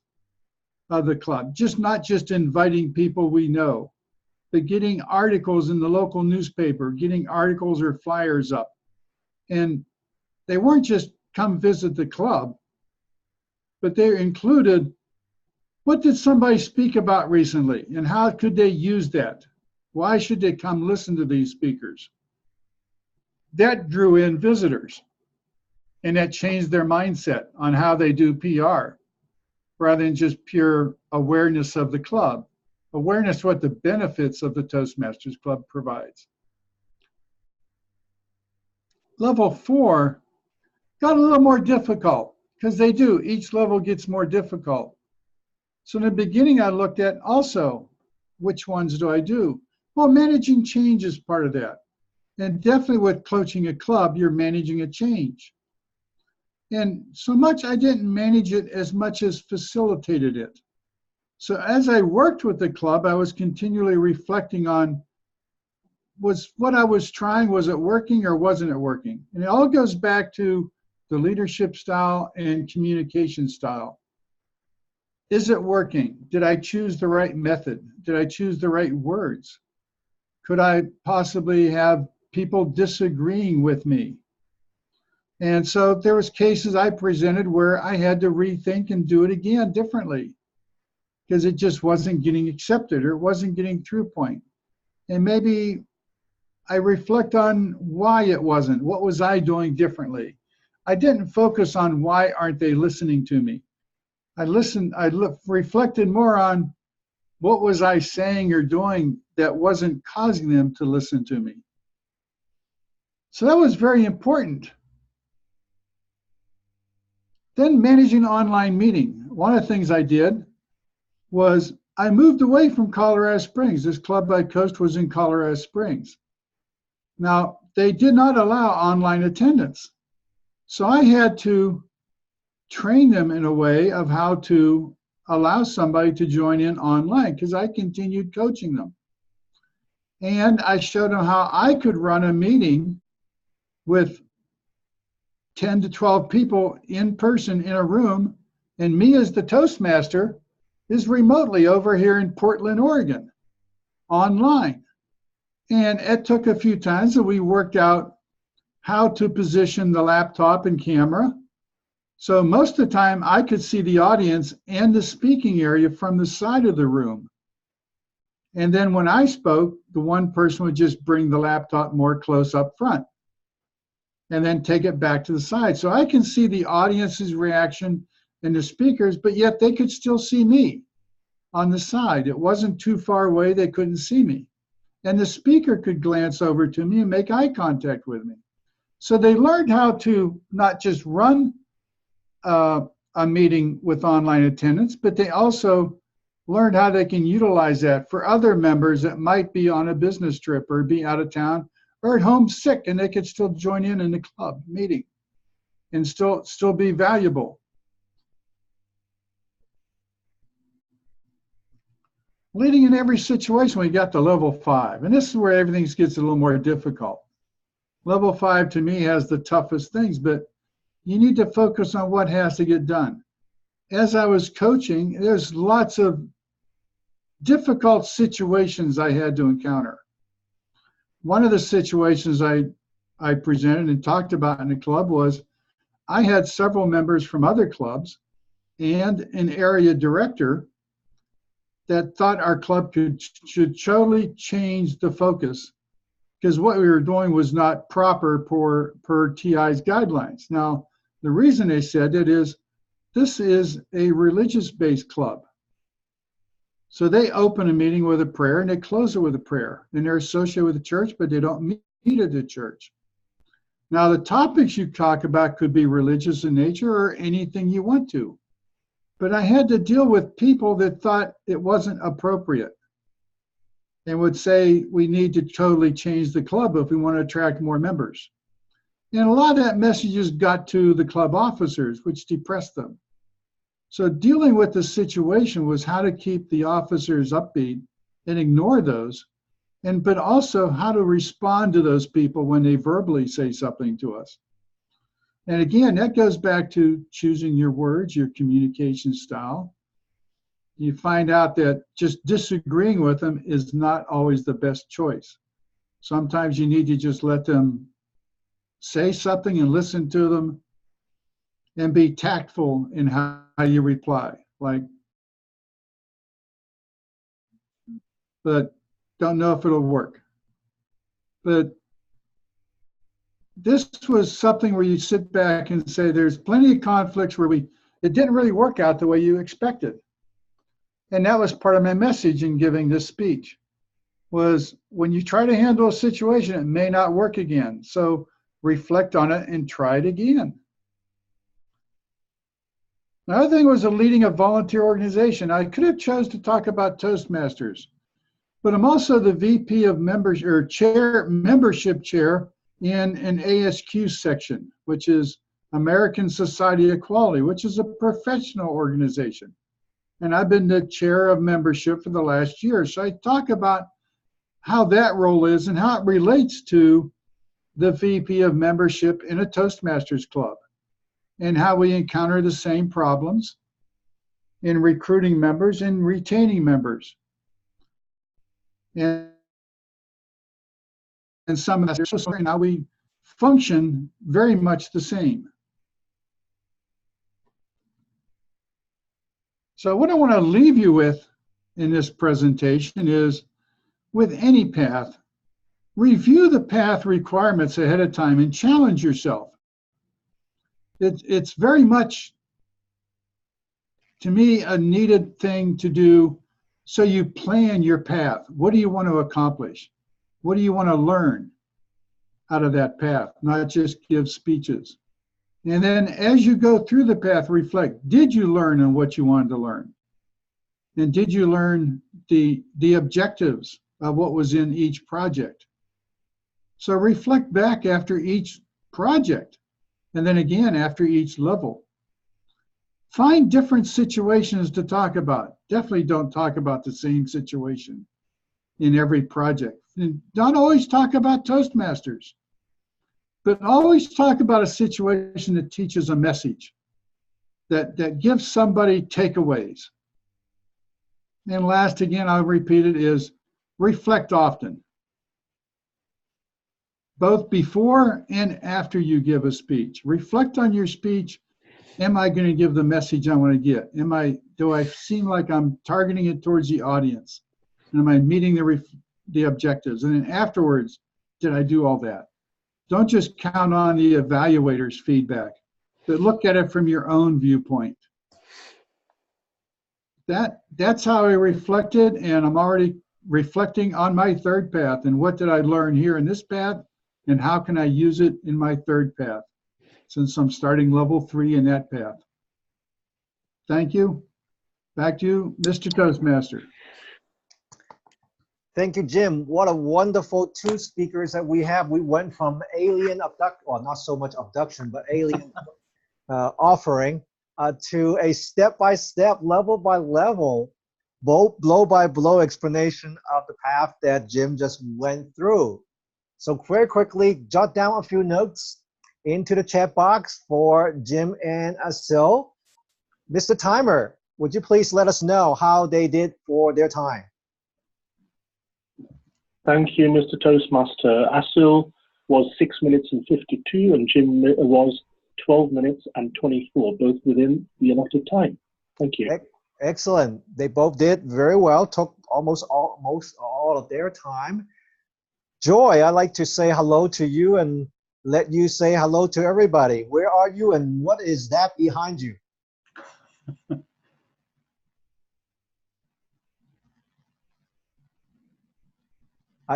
of the club, not just inviting people we know, but getting articles in the local newspaper, getting articles or flyers up. And they weren't just come visit the club, but they included what did somebody speak about recently and how could they use that? Why should they come listen to these speakers? That drew in visitors, and that changed their mindset on how they do PR rather than just pure awareness of the club, awareness what the benefits of the Toastmasters Club provides. Level 4 got a little more difficult because they do. Each level gets more difficult. So in the beginning, I looked at also, which ones do I do? Well, managing change is part of that. And definitely with coaching a club, you're managing a change. And so much I didn't manage it as much as facilitated it. So as I worked with the club, I was continually reflecting on, was what I was trying, was it working or wasn't it working? And it all goes back to the leadership style and communication style. Is it working? Did I choose the right method? Did I choose the right words? Could I possibly have people disagreeing with me? And so there was cases I presented where I had to rethink and do it again differently because it just wasn't getting accepted or it wasn't getting through point. And maybe I reflect on why it wasn't. What was I doing differently? I didn't focus on why aren't they listening to me. I reflected more on what was I saying or doing that wasn't causing them to listen to me. So that was very important. Then managing an online meeting. one of the things I did was I moved away from Colorado Springs. This club I coached was in Colorado Springs. Now, they did not allow online attendance. So I had to train them in a way of how to allow somebody to join in online, because I continued coaching them. And I showed them how I could run a meeting with 10 to 12 people in person in a room, and me as the Toastmaster is remotely over here in Portland, Oregon, online. And it took a few times that we worked out how to position the laptop and camera. So most of the time I could see the audience and the speaking area from the side of the room. And then when I spoke, the one person would just bring the laptop more close up front and then take it back to the side. So I can see the audience's reaction and the speakers, but yet they could still see me on the side. It wasn't too far away, they couldn't see me. And the speaker could glance over to me and make eye contact with me. So they learned how to not just run a meeting with online attendance, but they also learned how they can utilize that for other members that might be on a business trip or be out of town or at home sick, and they could still join in the club meeting and still be valuable. Leading in every situation, we got to level 5, and this is where everything gets a little more difficult. Level 5 to me has the toughest things, but you need to focus on what has to get done. As I was coaching, there's lots of difficult situations I had to encounter. One of the situations I presented and talked about in the club was I had several members from other clubs and an area director that thought our club should totally change the focus, because what we were doing was not proper per TI's guidelines. Now, the reason they said it is this is a religious-based club. So they open a meeting with a prayer and they close it with a prayer. And they're associated with the church, but they don't meet at the church. Now, the topics you talk about could be religious in nature or anything you want to. But I had to deal with people that thought it wasn't appropriate and would say we need to totally change the club if we want to attract more members. And a lot of that messages got to the club officers, which depressed them. So dealing with the situation was how to keep the officers upbeat and ignore those, but also how to respond to those people when they verbally say something to us. And again, that goes back to choosing your words, your communication style. You find out that just disagreeing with them is not always the best choice. Sometimes you need to just let them say something and listen to them and be tactful in how you reply. But don't know if it'll work. But this was something where you sit back and say there's plenty of conflicts where it didn't really work out the way you expected. And that was part of my message in giving this speech, was when you try to handle a situation, it may not work again. So reflect on it and try it again. Another thing was leading a volunteer organization. I could have chose to talk about Toastmasters, but I'm also the VP of membership chair in an ASQ section, which is American Society of Equality, which is a professional organization. And I've been the chair of membership for the last year. So I talk about how that role is and how it relates to the VP of membership in a Toastmasters club, and how we encounter the same problems in recruiting members and retaining members. And some of that, now we function very much the same. So what I want to leave you with in this presentation is, with any path, review the path requirements ahead of time and challenge yourself. It's very much, to me, a needed thing to do, so you plan your path. What do you want to accomplish? What do you want to learn out of that path, not just give speeches? And then as you go through the path, reflect, did you learn on what you wanted to learn? And did you learn the objectives of what was in each project? So reflect back after each project, and then again after each level. Find different situations to talk about. Definitely don't talk about the same situation in every project. And don't always talk about Toastmasters, but always talk about a situation that teaches a message, that gives somebody takeaways. And last, again, I'll repeat it, is reflect often, both before and after you give a speech. Reflect on your speech. Am I going to give the message I want to get? Do I seem like I'm targeting it towards the audience? And am I meeting the objectives? And then afterwards, did I do all that? Don't just count on the evaluator's feedback, but look at it from your own viewpoint. That's how I reflected, and I'm already reflecting on my third path. And what did I learn here in this path? And how can I use it in my third path, since I'm starting level 3 in that path? Thank you. Back to you, Mr. Toastmaster.
Thank you, Jim. What a wonderful 2 speakers that we have. We went from alien abduction, well, not so much abduction, but alien offering to a step-by-step, level-by-level, blow-by-blow explanation of the path that Jim just went through. So very quickly, jot down a few notes into the chat box for Jim and Asil. Mr. Timer, would you please let us know how they did for their time?
Thank you, Mr. Toastmaster. Asil was 6 minutes and 52, and Jim was 12 minutes and 24, both within the allotted time. Thank you.
Excellent. They both did very well, took almost all of their time. Joy, I'd like to say hello to you and let you say hello to everybody. Where are you and what is that behind you?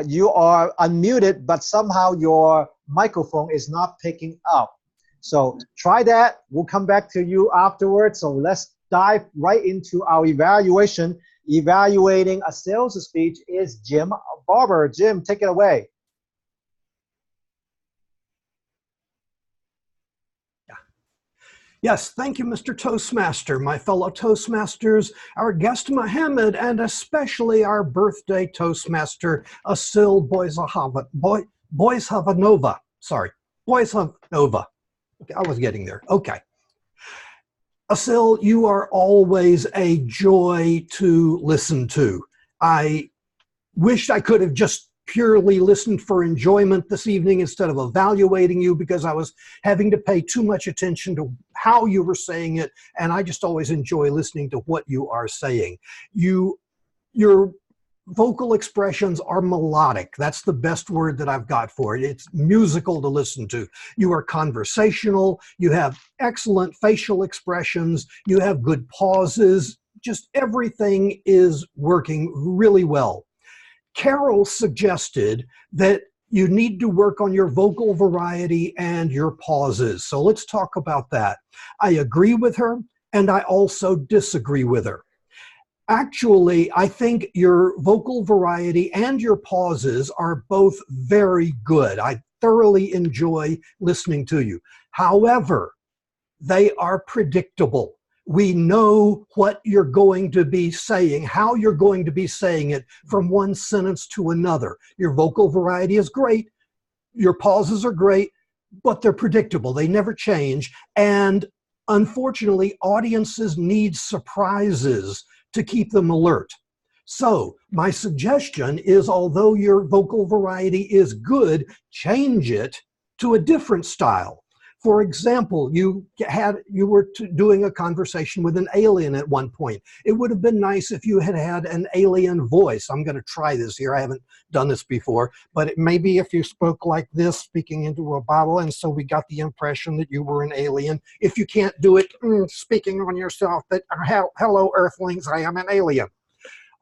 You are unmuted, but somehow your microphone is not picking up. So try that. We'll come back to you afterwards. So let's dive right into our evaluation. Evaluating a sales speech is Jim Barber. Jim, take it away.
Yes, thank you, Mr. Toastmaster, my fellow Toastmasters, our guest Mohammed, and especially our birthday Toastmaster, Asil Boishavanova. Sorry, Boishavanova. I was getting there. Okay. Asil, you are always a joy to listen to. I wished I could have just purely listened for enjoyment this evening instead of evaluating you, because I was having to pay too much attention to how you were saying it, and I just always enjoy listening to what you are saying. Your vocal expressions are melodic. That's the best word that I've got for it. It's musical to listen to. You are conversational. You have excellent facial expressions. You have good pauses. Just everything is working really well. Carol suggested that you need to work on your vocal variety and your pauses. So let's talk about that. I agree with her, and I also disagree with her. Actually, I think your vocal variety and your pauses are both very good. I thoroughly enjoy listening to you. However, they are predictable. We know what you're going to be saying, how you're going to be saying it from one sentence to another. Your vocal variety is great. Your pauses are great, but they're predictable. They never change. And unfortunately, audiences need surprises to keep them alert. So my suggestion is, although your vocal variety is good, change it to a different style. For example, you were doing a conversation with an alien at one point. It would have been nice if you had had an alien voice. I'm going to try this here. I haven't done this before, but maybe if you spoke like this, speaking into a bottle, and so we got the impression that you were an alien. If you can't do it, speaking on yourself, that hello, Earthlings, I am an alien.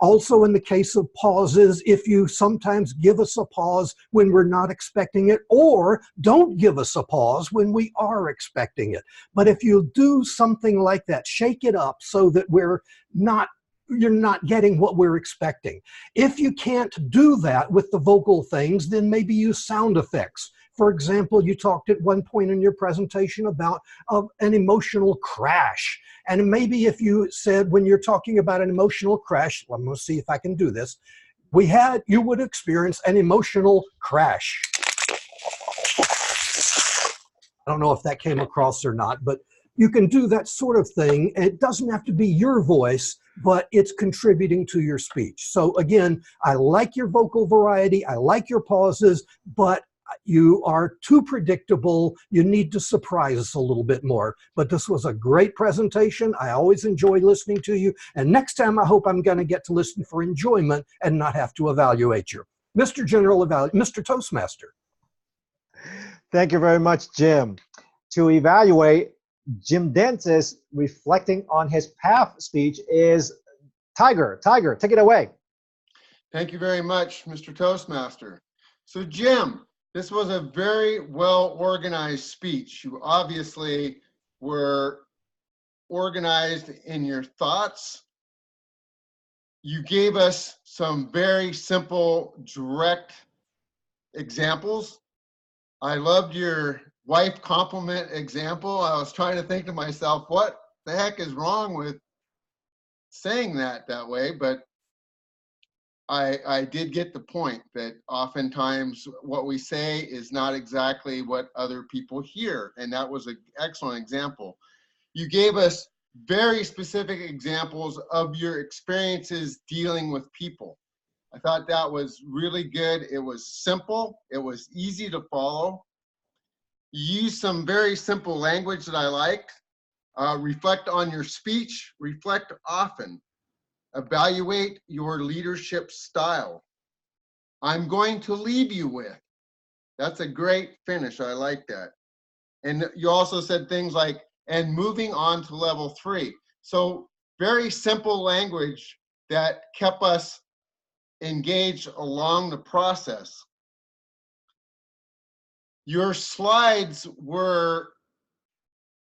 Also, in the case of pauses, if you sometimes give us a pause when we're not expecting it, or don't give us a pause when we are expecting it. But if you do something like that, shake it up so that you're not getting what we're expecting. If you can't do that with the vocal things, then maybe use sound effects. For example, you talked at one point in your presentation about an emotional crash. And maybe if you said, when you're talking about an emotional crash, well, I'm going to see if I can do this. You would experience an emotional crash. I don't know if that came across or not, but you can do that sort of thing. It doesn't have to be your voice, but it's contributing to your speech. So again, I like your vocal variety. I like your pauses, but you are too predictable. You need to surprise us a little bit more. But this was a great presentation. I always enjoy listening to you. And next time, I hope I'm going to get to listen for enjoyment and not have to evaluate you. Mr. Toastmaster.
Thank you very much, Jim. To evaluate Jim Dentz's reflecting on his path speech is Tiger. Tiger, take it away.
Thank you very much, Mr. Toastmaster. So Jim, this was a very well-organized speech. You obviously were organized in your thoughts. You gave us some very simple, direct examples. I loved your wife compliment example. I was trying to think to myself, what the heck is wrong with saying that way? But I did get the point that oftentimes what we say is not exactly what other people hear. And that was an excellent example. You gave us very specific examples of your experiences dealing with people. I thought that was really good. It was simple. It was easy to follow. You used some very simple language that I liked. Reflect on your speech. Reflect often. Evaluate your leadership style. I'm going to leave you with. That's a great finish. I like that. And you also said things like, and moving on to level 3. So very simple language that kept us engaged along the process. Your slides were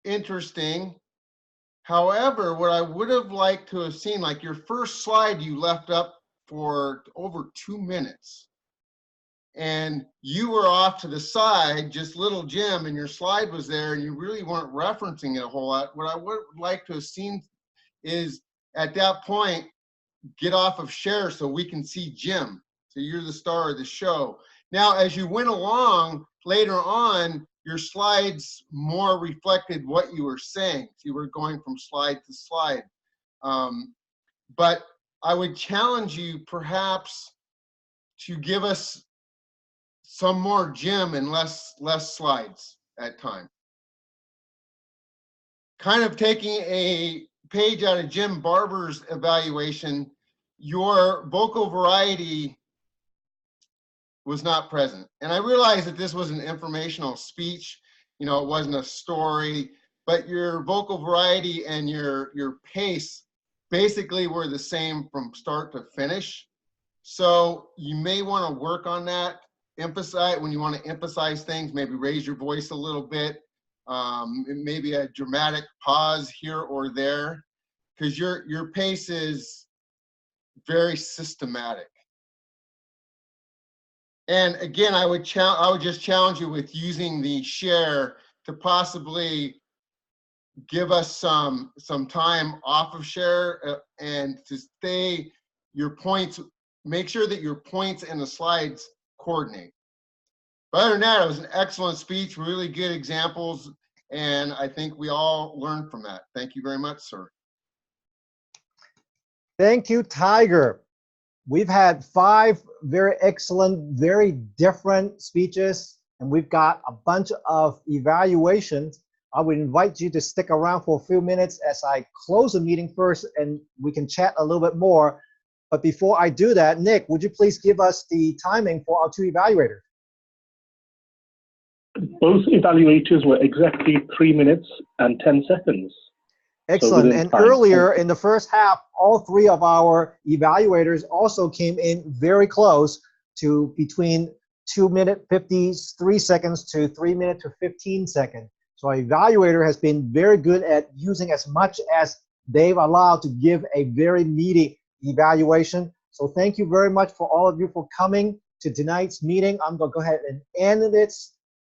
interesting. However, what I would have liked to have seen, like your first slide, you left up for over 2 minutes. And you were off to the side, just little Jim, and your slide was there, and you really weren't referencing it a whole lot. What I would like to have seen is, at that point, get off of share so we can see Jim. So you're the star of the show. Now, as you went along later on, your slides more reflected what you were saying. So you were going from slide to slide. But I would challenge you perhaps to give us some more Jim and less slides at time. Kind of taking a page out of Jim Barber's evaluation, your vocal variety was not present. And I realized that this was an informational speech, you know, it wasn't a story, but your vocal variety and your pace basically were the same from start to finish. So you may want to work on that. Emphasize, when you want to emphasize things, maybe raise your voice a little bit, maybe a dramatic pause here or there, because your pace is very systematic. And again, I would just challenge you with using the share to possibly give us some time off of share and to stay your points. Make sure that your points and the slides coordinate. But other than that, it was an excellent speech, really good examples, and I think we all learned from that. Thank you very much, sir.
Thank you, Tiger. We've had 5 very excellent, very different speeches, and we've got a bunch of evaluations. I would invite you to stick around for a few minutes as I close the meeting first, and we can chat a little bit more. But before I do that, Nick, would you please give us the timing for our 2 evaluators?
Both evaluators were exactly 3 minutes and 10 seconds.
Excellent.
within
And
time.
earlier
Thank you.
in the first half, all three of our evaluators also came in very close to between 2-minute 53 seconds to 3-minute to 15 seconds. So our evaluator has been very good at using as much as they've allowed to give a very meaty evaluation. So thank you very much for all of you for coming to tonight's meeting. I'm going to go ahead and end this